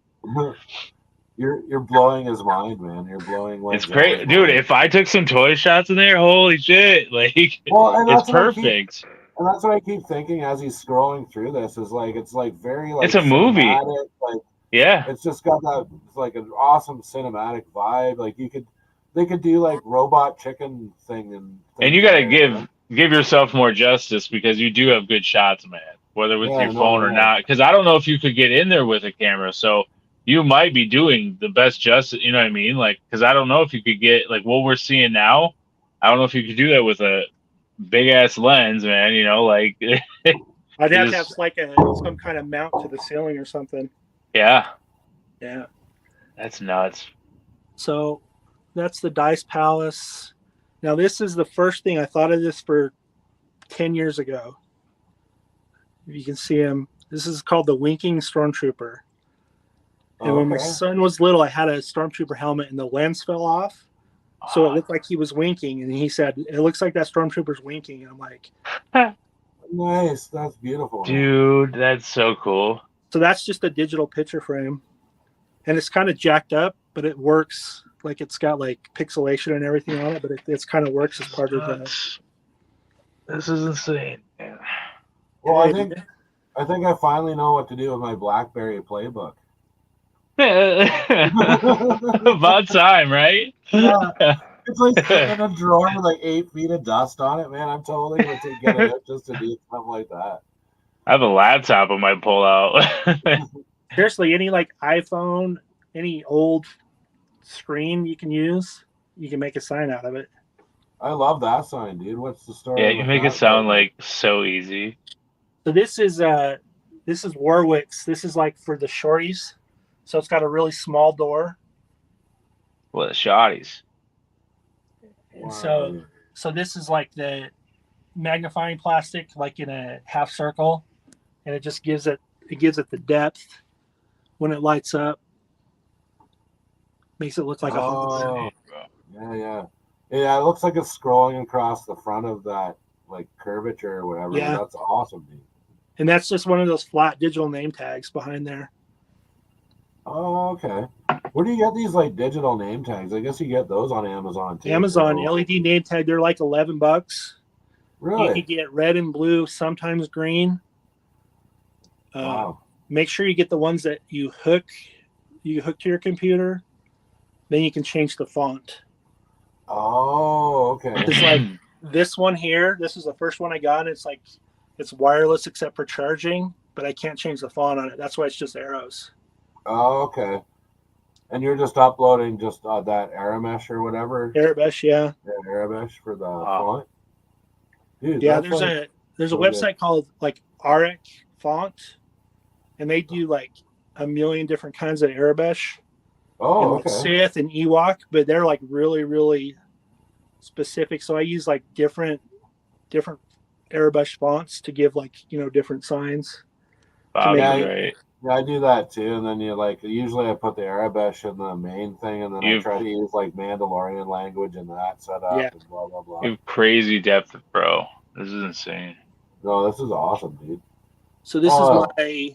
You're blowing his mind, man. You're blowing. It's great, dude. If I took some toy shots in there, holy shit! It's perfect. And that's what I keep thinking as he's scrolling through this is like it's like very like It's a movie. cinematic, like Yeah. it's just got that it's like an awesome cinematic vibe. Like they could do like robot chicken thing And you got to give yourself more justice because you do have good shots, man. Whether with your phone or not, because I don't know if you could get in there with a camera. So you might be doing the best justice. You know what I mean? Like, because I don't know if you could get like what we're seeing now. I don't know if you could do that with a big ass lens, man. You know, like I'd have to have like some kind of mount to the ceiling or something. Yeah. Yeah. That's nuts. So that's the Dice Palace. Now this is the first thing I thought of this for 10 years ago. If you can see him, this is called the Winking Stormtrooper. And when my son was little, I had a Stormtrooper helmet and the lens fell off. So it looked like he was winking. And he said, it looks like that Stormtrooper's winking. And I'm like, nice. That's beautiful. Dude, that's so cool. So that's just a digital picture frame. And it's kind of jacked up, but it works. Like it's got like pixelation and everything on it, but it's kind of works as part of the. This is insane. Man. Well, I think I finally know what to do with my BlackBerry playbook. About time, right? Yeah. It's like sitting in a drawer with like 8 feet of dust on it, man. I'm totally gonna get it just to do something like that. I have a laptop I might pull out. Seriously, any like iPhone, any old screen you can use, you can make a sign out of it. I love that sign, dude. What's the story? Yeah, you make it sound like so easy. So this is Warwick's. This is like for the shorties. So it's got a really small door. Well, the shotties. And so this is like the magnifying plastic, like in a half circle, and it just gives it the depth when it lights up. Makes it look like a hologram. Yeah. It looks like it's scrolling across the front of that like curvature or whatever. Yeah. That's awesome, dude. And that's just one of those flat digital name tags behind there. Oh, okay. Where do you get these like digital name tags? I guess you get those on Amazon too. Amazon LED name tag, they're like $11. Really? You can get red and blue, sometimes green. Wow. Make sure you get the ones that you hook to your computer. Then you can change the font. Oh, okay. It's like this one here. This is the first one I got. It's like it's wireless except for charging, but I can't change the font on it. That's why it's just arrows. Oh, okay. And you're just uploading just that Aramesh or whatever? Aramesh, yeah. Yeah, Aramesh for the font? Dude, yeah, there's a website called like Arec Font, and they do like a million different kinds of Aramesh. Oh, okay. Sith and Ewok, but they're like really, really specific. So I use like different Aramesh fonts to give like, different signs. Right. Yeah, I do that too. And then usually I put the Arabic in the main thing, and then I try to use like Mandalorian language in that setup and blah, blah, blah. You have crazy depth, bro. This is insane. No, this is awesome, dude. So this is my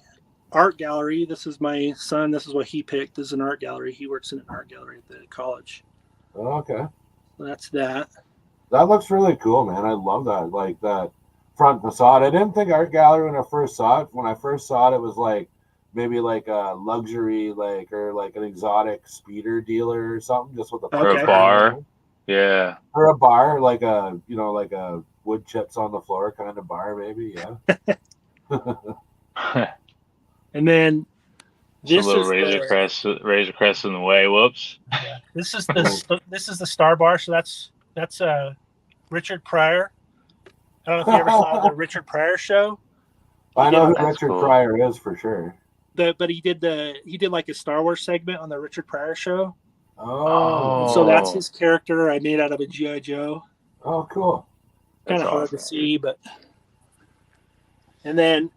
art gallery. This is my son. This is what he picked. This is an art gallery. He works in an art gallery at the college. Oh, okay. So that's that. That looks really cool, man. I love that. Like that front facade. I didn't think art gallery when I first saw it. When I first saw it, it was like maybe like a luxury, or like an exotic speeder dealer or something, just with a or a bar. Yeah. Or a bar, like a like a wood chips on the floor kind of bar, maybe. Yeah. And then this a little razor crest in the way. Whoops. Yeah. This is the Star Bar. So that's Richard Pryor. I don't know if you ever saw the Richard Pryor show. I know who Richard Pryor is for sure. But he did like a Star Wars segment on the Richard Pryor show. Oh. And so that's his character I made out of a G.I. Joe. Oh, cool. Kind of hard to see, but. And then.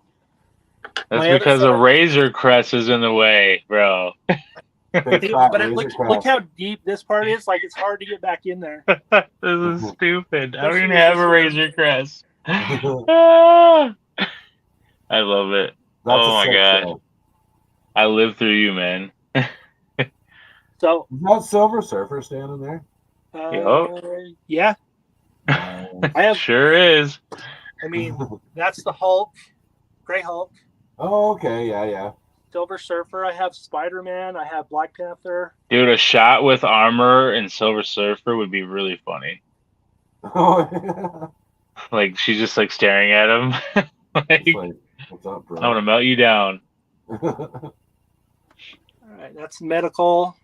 That's because a Razor Crest is in the way, bro. But look how deep this part is. Like, it's hard to get back in there. This is stupid. I don't even have a Razor Crest. I love it. Oh my god. Show. I live through you, man. So is that Silver Surfer standing there? Yeah. I have sure is. I mean, that's the Hulk, Gray Hulk, Oh, okay, yeah. Silver Surfer. I have Spider-Man. I have Black Panther. Dude, a shot with armor and Silver Surfer would be really funny. Oh, yeah. Like she's just like staring at him. Like, It's like, what's up, I want bro? to melt you down. All right, that's medical.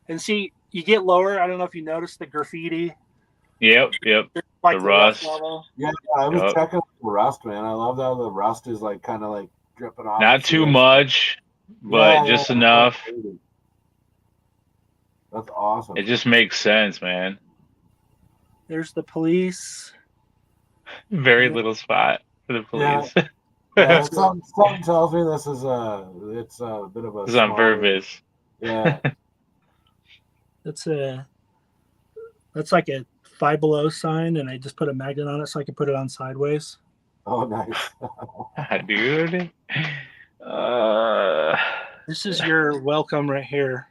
And see, you get lower. I don't know if you noticed the graffiti. Yep. Like The the rust rust. level. Yeah, I was Yep. checking out the rust, man. I love how the rust is like kind of like dripping off. Not the too shit. much, but just enough. That's awesome. It just makes sense, man. There's the police. Very little spot for the police. Yeah, something tells me this is it's a bit of a. It's on smaller- purpose. Yeah. That's like a Five Below sign, and I just put a magnet on it so I can put it on sideways. Oh, nice. Dude. This is your welcome right here.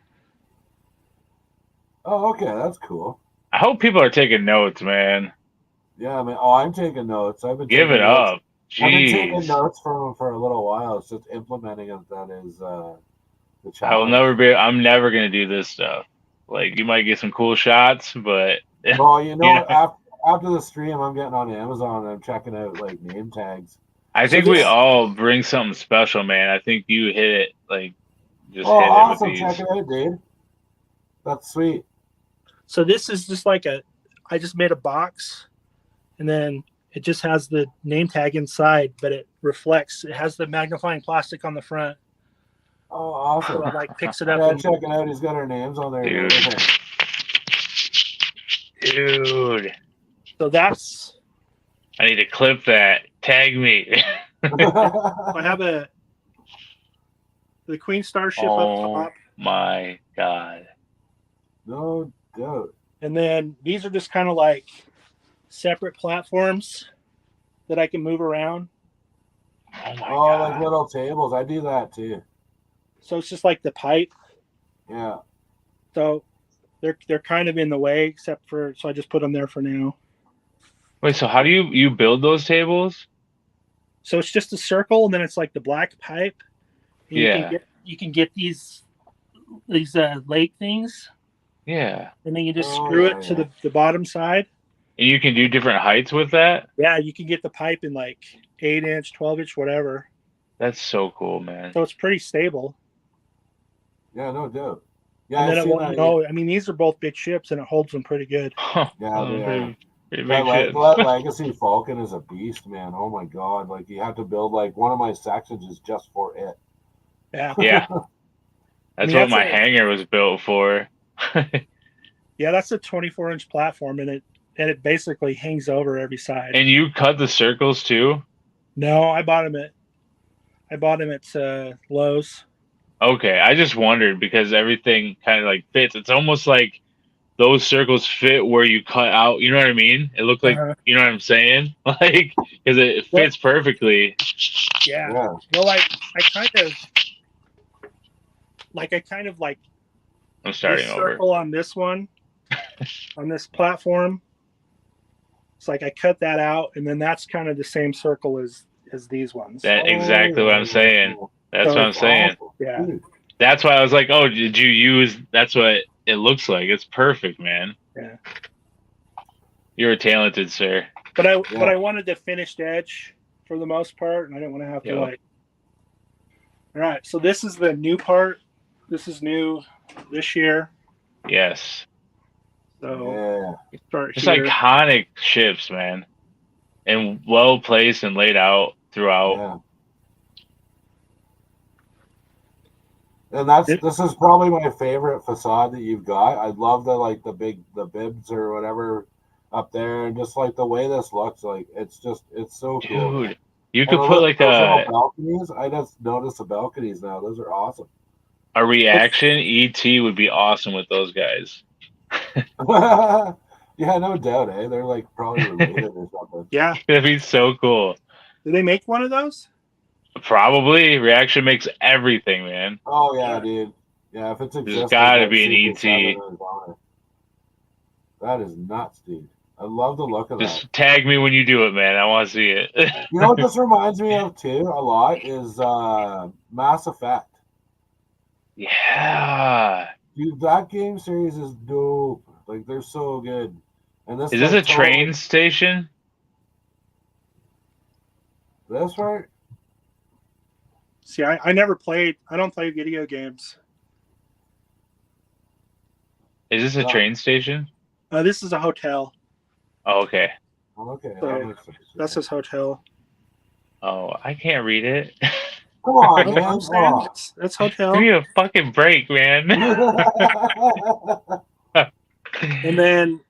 Oh, okay, that's cool. I hope people are taking notes, man. Yeah, man. Oh, I'm taking notes. I've been Give taking it notes. up. I've been taking Jeez. notes from them for a little while. It's just implementing it that is the I will challenge. I'm never gonna do this stuff. Like you might get some cool shots, but Well, you know, you know, after the stream, I'm getting on Amazon and I'm checking out like name tags. I So think we this- all bring something special, man. I think you hit it like just Oh, hit awesome! it with Check these. it out, dude. That's sweet. So this is just like I just made a box, and then it just has the name tag inside, but it reflects. It has the magnifying plastic on the front, Oh, awesome. so it like picks it up. Yeah, And check it out. He's got our names on there. and Dude. everything. Dude. so that's. I need to clip that. Tag me. I have the Queen Starship Oh. up top, My God. No doubt. and then these are just kind of like separate platforms that I can move around. Oh my Oh, God. like little tables. I do that too. So it's just like the pipe. Yeah. So they're kind of in the way, except for so I just put them there for now. Wait, so how do you build those tables? So it's just a circle, and then it's like the black pipe. And Yeah. you can get these lake things, Yeah. and then you just Oh, screw yeah, it to the bottom side. And you can do different heights with that? Yeah, you can get the pipe in like 8-inch, 12-inch, whatever. That's so cool, man. So it's pretty stable. Yeah, no doubt. Yeah, And then I've it seen won't, that. I mean, these are both big ships, and it holds them pretty good. Yeah, they are. Pretty That, big shit. that Legacy Falcon is a beast, man. Oh my god! Like you have to build like one of my sections is just for it. Yeah, Yeah. That's mean, what that's my a- hangar was built for. yeah, that's a 24-inch platform, and it basically hangs over every side. And you cut the circles too? No, I bought them at Lowe's. Okay, I just wondered because everything kind of like fits. It's almost like those circles fit where you cut out. You know what I mean? It looked like, Uh-huh. you know what I'm saying? Like, because it fits perfectly. Yeah. Yeah. Well, I kind of like I'm this starting over. circle on this one, on this platform. It's like I cut that out, and then that's kind of the same circle as these ones. That exactly what I'm saying. That's So what I'm it's saying. Yeah. Dude. That's why I was like, oh, did you use? That's what it looks like. It's perfect, man. Yeah. You're a talented sir. But I Yeah. wanted the finished edge for the most part, and I didn't want to have to Yep. like. All right, so this is the new part. This is new this year. Yes. So Yeah. start Just here. iconic ships, man, and well placed and laid out throughout. Yeah. And this is probably my favorite facade that you've got. I love the bibs or whatever up there, and just like the way this looks, like it's so cool. Dude, you And could the put like those little a balconies. I just noticed the balconies now. Those are awesome. reaction ET would be awesome with those guys. Yeah, no doubt, eh? They're like probably related or something. Yeah. That'd be so cool. Do they make one of those? Probably reaction makes everything, man. Oh yeah, dude. Yeah, if it's existing, gotta like be an Sequel ET. 7 is on it. That is nuts, dude. I love the look of that. Just tag me when you do it, man. I want to see it. You know what this reminds me of too a lot is Mass Effect. Yeah. Dude, that game series is dope. Like they're so good. And this Is this like a train station? This right? See, I never played. I don't play video games. Is this a No. train station? This is a hotel. Oh, okay. Okay, So, that makes sense. That's his hotel. Oh, I can't read it. Come on, No, man. I'm saying it's hotel. Give me a fucking break, man. And then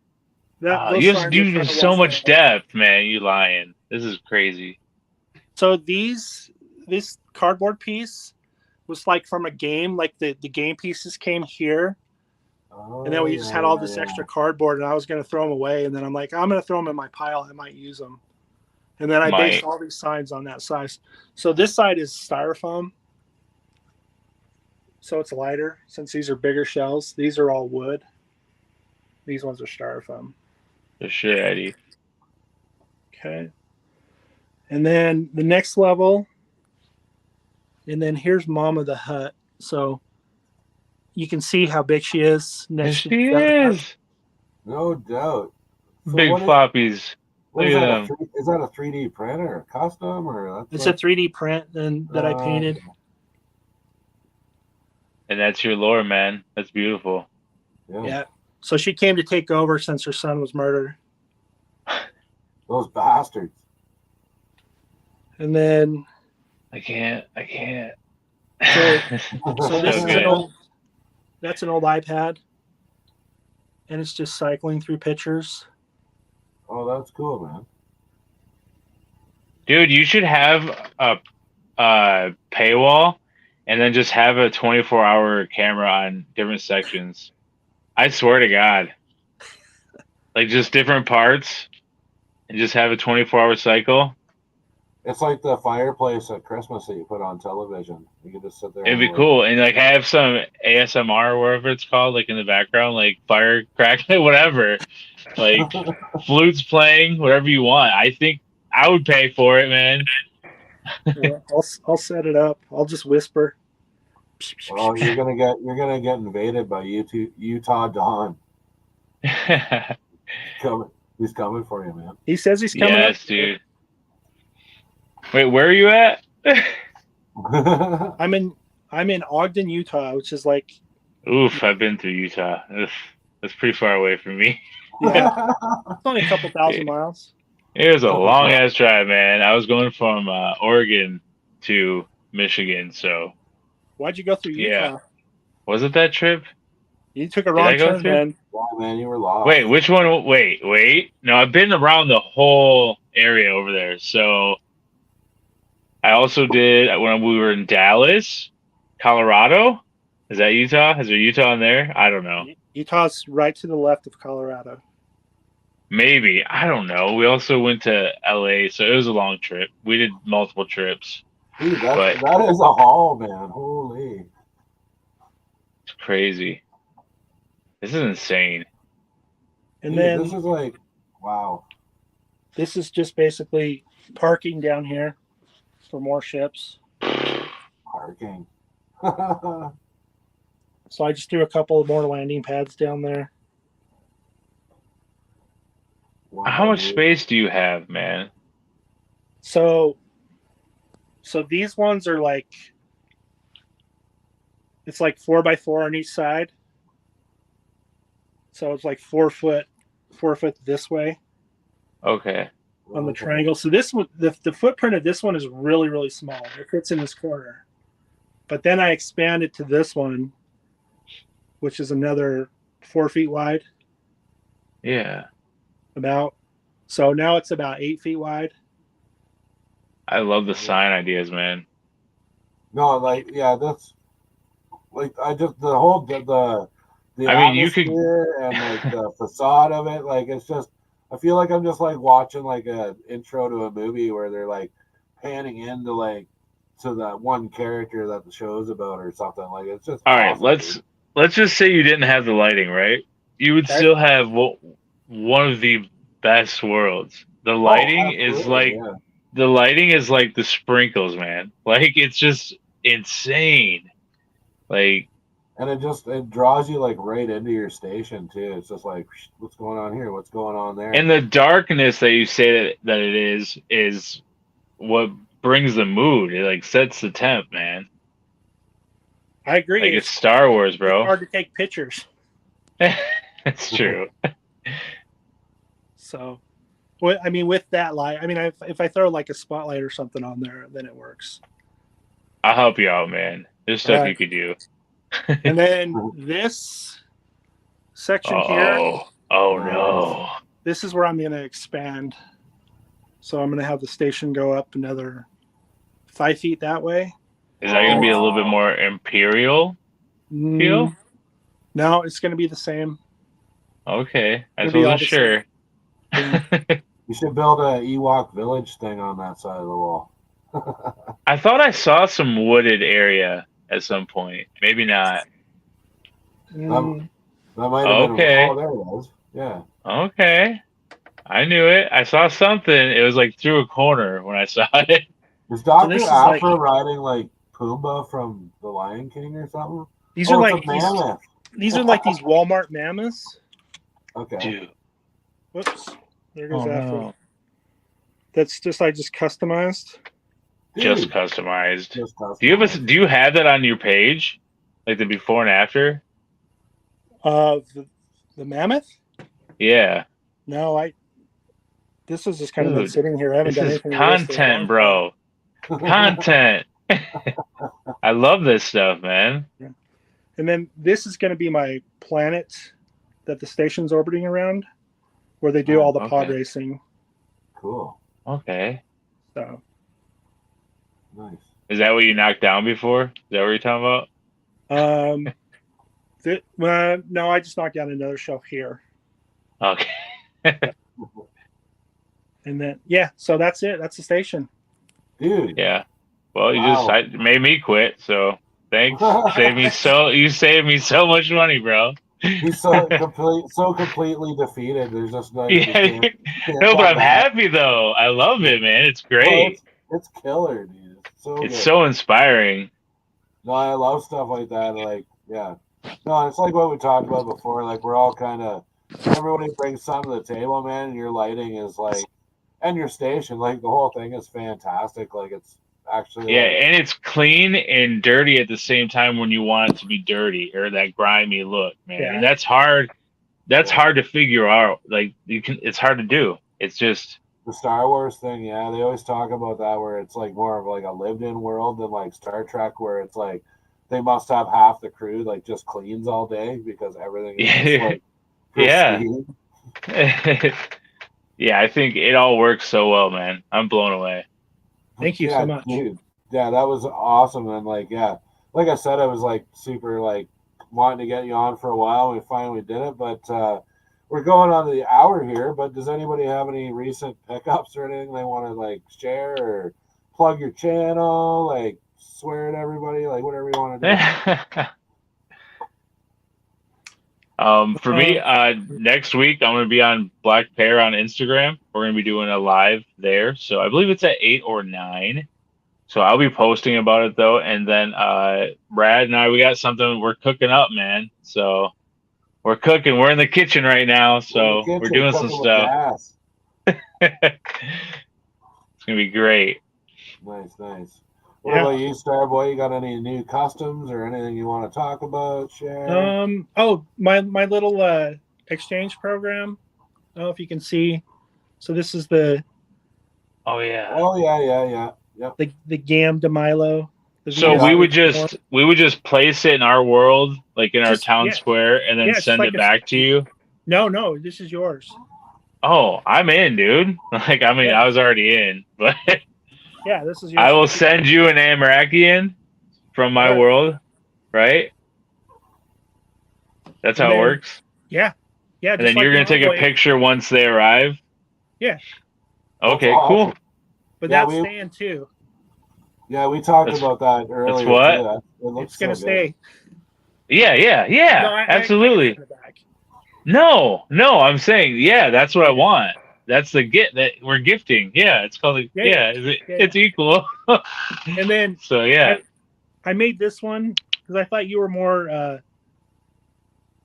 those you signs are do kinda so washed much out. depth, man. You lying. This is crazy. So this cardboard piece was like from a game. Like the game pieces came here, and then we just had all this extra cardboard, and I was going to throw them away, and then I'm like, I'm going to throw them in my pile. I might use them. And then I based all these signs on that size. So this side is styrofoam. So it's lighter since these are bigger shells. These are all wood. These ones are styrofoam. For sure, Eddie. Okay. And then the next level. And then here's Mama the Hut. So you can see how big she is next to She the other hut. is. No doubt. So Big floppies. What Look is at that? them. Is that a 3D print or a custom or It's a 3D print that I painted. And that's your lore, man. That's beautiful. Yeah. So she came to take over since her son was murdered. Those bastards. And then I can't. So this is that's an old iPad. And it's just cycling through pictures. Oh, that's cool, man. Dude, you should have a paywall and then just have a 24-hour camera on different sections. I swear to God. Like just different parts and just have a 24-hour cycle. It's like the fireplace at Christmas that you put on television. You can just sit there. It'd be cool. And like have some ASMR or whatever it's called, like in the background, like fire crackling, whatever. Like flutes playing, whatever you want. I think I would pay for it, man. Yeah, I'll set it up. I'll just whisper. Oh, you're gonna get invaded by Utah Don. He's coming for you, man. He says he's coming. Yes, up. dude. Wait, where are you at? I'm in Ogden, Utah, which is like. Oof, I've been through Utah. That's pretty far away from me. Yeah, it's only a couple thousand miles. It was a long ass drive, man. I was going from Oregon to Michigan, so. Why'd you go through Utah? Yeah. Was it that trip? You took a wrong turn, man. Yeah, man, you were lost. Wait, which one? Wait. No, I've been around the whole area over there. So I also did when we were in Dallas, Colorado. Is that Utah? Is there Utah in there? I don't know. Utah's right to the left of Colorado. Maybe. I don't know. We also went to LA, so it was a long trip. We did multiple trips. Dude, that is a haul, man. Holy. It's crazy. This is insane. And Dude, then this is like, wow. This is just basically parking down here for more ships. Parking. So I just threw a couple of more landing pads down there. Wow, How much dude. space do you have, man? So these ones are like, it's like 4x4 on each side. So it's like 4 foot this way Okay. on the triangle. So this one, the footprint of this one is really, really small. It fits in this corner. But then I expanded to this one, which is another 4 feet wide. Yeah. About. So now it's about 8 feet wide. I love the sign ideas, man. No, like, yeah, that's like I just the whole the I mean, you could- atmosphere and like the facade of it, like it's just I feel like I'm just like watching like a intro to a movie where they're like panning into like to that one character that the show's about or something. Like it's just All right, awesome, let's just say you didn't have the lighting, right? You would Okay. still have one of the best worlds. The lighting is absolutely, like the lighting is like the sprinkles, man. Like it's just insane. Like and it draws you like right into your station too. It's just like, what's going on here? What's going on there? and the darkness that you say that it is what brings the mood. It like sets the temp, man. I agree. Like it's Star Wars, It's bro. hard to take pictures. That's true. So, I mean, with that light, I mean, if I throw like a spotlight or something on there, then it works. I'll help you out, man. There's stuff Right. you could do. And then this section here, Oh no. this is where I'm going to expand. So I'm going to have the station go up another 5 feet that way. Is that gonna be a little bit more imperial feel? No, it's going to be the same. Okay. I It'll be all wasn't the sure. You should build a Ewok village thing on that side of the wall. I thought I saw some wooded area at some point. Maybe not. Mm, That might have Okay. been. Oh, there it was. Yeah. Okay. I knew it. I saw something. It was like through a corner when I saw it. Is Dr. this is Afra like- riding like Pumbaa from The Lion King or something? these are it's like a mammoth. these are like these Walmart mammoths. Okay. Dude. Whoops, there goes Oh, Afra. no. That's just I just customized. Just Dude, customized. just customized. Do you have that on your page? Like the before and after? The mammoth? Yeah. No, this is just kind of been Dude, sitting here. I haven't This done is anything with this for a content, long bro. Content. I love this stuff, man. time. And then this is going to be my planet that the station's orbiting around, where they do all the pod Okay. racing. Cool. Okay. So Nice. Is that what you knocked down before? Is that what you're talking about? no, I just knocked down another shelf here, Okay. and then so that's it. That's the station. Dude. Yeah. Well, you Wow. made me quit, so thanks. You saved me so much money, bro. He's so completely defeated. There's just no. you Yeah. can't No, but come I'm back. happy though. I love it, man. It's Well, great. it's killer, dude. It's so It's good. so inspiring. No, I love stuff like that. Like, yeah. No, it's like what we talked about before. Like, we're all kind of, everybody brings something to the table, man, and your lighting is like, and your station, like, the whole thing is fantastic. Like, it's actually. Yeah, like, and it's clean and dirty at the same time when you want it to be dirty or that grimy look, man. Yeah. And that's hard. That's hard to figure out. Like it's hard to do. It's just the Star Wars thing, yeah, they always talk about that where it's like more of like a lived-in world than like Star Trek, where it's like they must have half the crew like just cleans all day because everything is just like Yeah. pristine. Yeah, I think it all works so well, man. I'm blown away. Thank you so much. Dude. Yeah, that was awesome. And like, yeah, like I said, I was like super like wanting to get you on for a while. We finally did it, but we're going on the hour here. But does anybody have any recent pickups or anything they want to like share or plug your channel, like swear at everybody, like whatever you want to do? For me, next week I'm gonna be on Black Pear on Instagram. We're gonna be doing a live there. So I believe it's at 8 or 9. So I'll be posting about it though. And then Brad and I, we got something we're cooking up, man. So we're cooking. We're in the kitchen right now. So we're doing some stuff. It's gonna be great. Nice. What about you, Starboy? You got any new customs or anything you want to talk about, share? My little exchange program. I don't know if you can see. So this is the Oh yeah. Oh yeah. Yep. the Gam de Milo. So we would just place it in our world, like in our town square, and then send it back to you. No, this is yours. Oh, I'm in, dude. Like, I mean, I was already in, but yeah, this is yours. I will send you an Amarakian from my world, right? That's how it works. Yeah. And then you're gonna take a picture once they arrive. Yeah. Okay, cool. But that's staying too. Yeah, we talked about that earlier. That's what? It's gonna stay. Yeah. Absolutely. No, I'm saying, that's what I want. That's the gift that we're gifting. Yeah, it's called. Yeah. It's equal. And then So yeah. I made this one because I thought you were more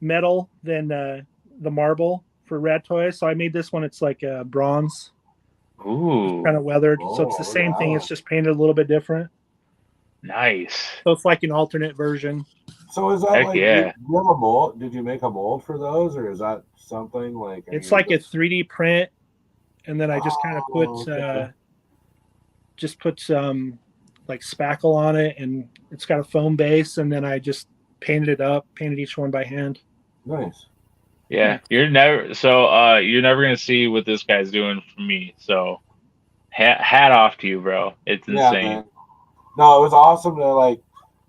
metal than the marble for Rad Toys. So I made this one. It's like bronze, Ooh, kind of weathered. So it's Oh, the look at same that thing. one. It's just painted a little bit different. nice. So it's like an alternate version. So is that Heck like yeah. you have a mold? Did you make a mold for those, or is that something like? Are It's you like a 3D print, and then I just kind of Oh, okay. put some like spackle on it, and it's got a foam base, and then I just painted each one by hand. Nice. Yeah, you're never gonna see what this guy's doing for me. So hat off to you, bro. It's Yeah, insane. man. No, it was awesome to like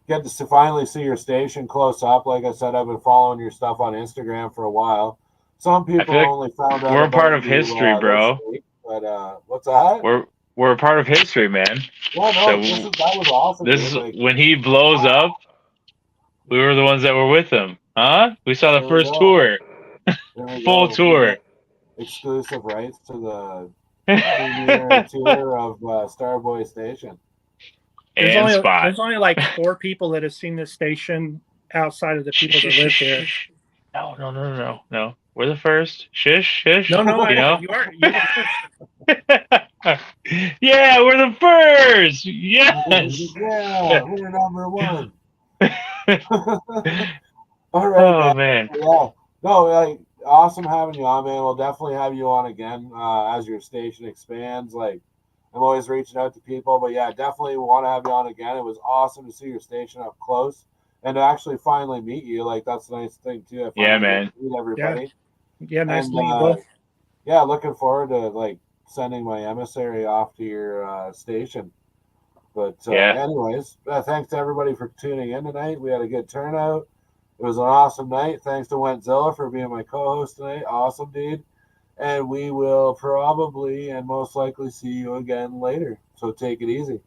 get to finally see your station close up. Like I said, I've been following your stuff on Instagram for a while. Some I people feel like only found out we're a part about of you history, this bro. week, but what's that? We're a part of history, man. Yeah, So no, that was awesome, this dude. is Like, when he blows up, we were the ones that were with him. Huh? We saw the there we first go. tour. There we Full go. We tour. get exclusive rights to the premier tour of Starboy Station. And spot. There's only like 4 people that have seen this station outside of the people that live here. No. We're the first. Shush. No, You know? you're the first. Yeah, we're the first. Yes. Yeah, we're number one. All right, Oh man. man. Yeah. No, like awesome having you on, man. We'll definitely have you on again as your station expands. Like I'm always reaching out to people, but yeah, definitely want to have you on again. It was awesome to see your station up close and to actually finally meet you. Like that's a nice thing too. I Yeah, finally get man. to meet everybody. Yeah, nice And to meet you both. yeah, looking forward to like sending my emissary off to your station. But Yeah. anyways, thanks to everybody for tuning in tonight. We had a good turnout. It was an awesome night. Thanks to Wentzilla for being my co-host tonight. Awesome, dude. And we will probably and most likely see you again later. So take it easy.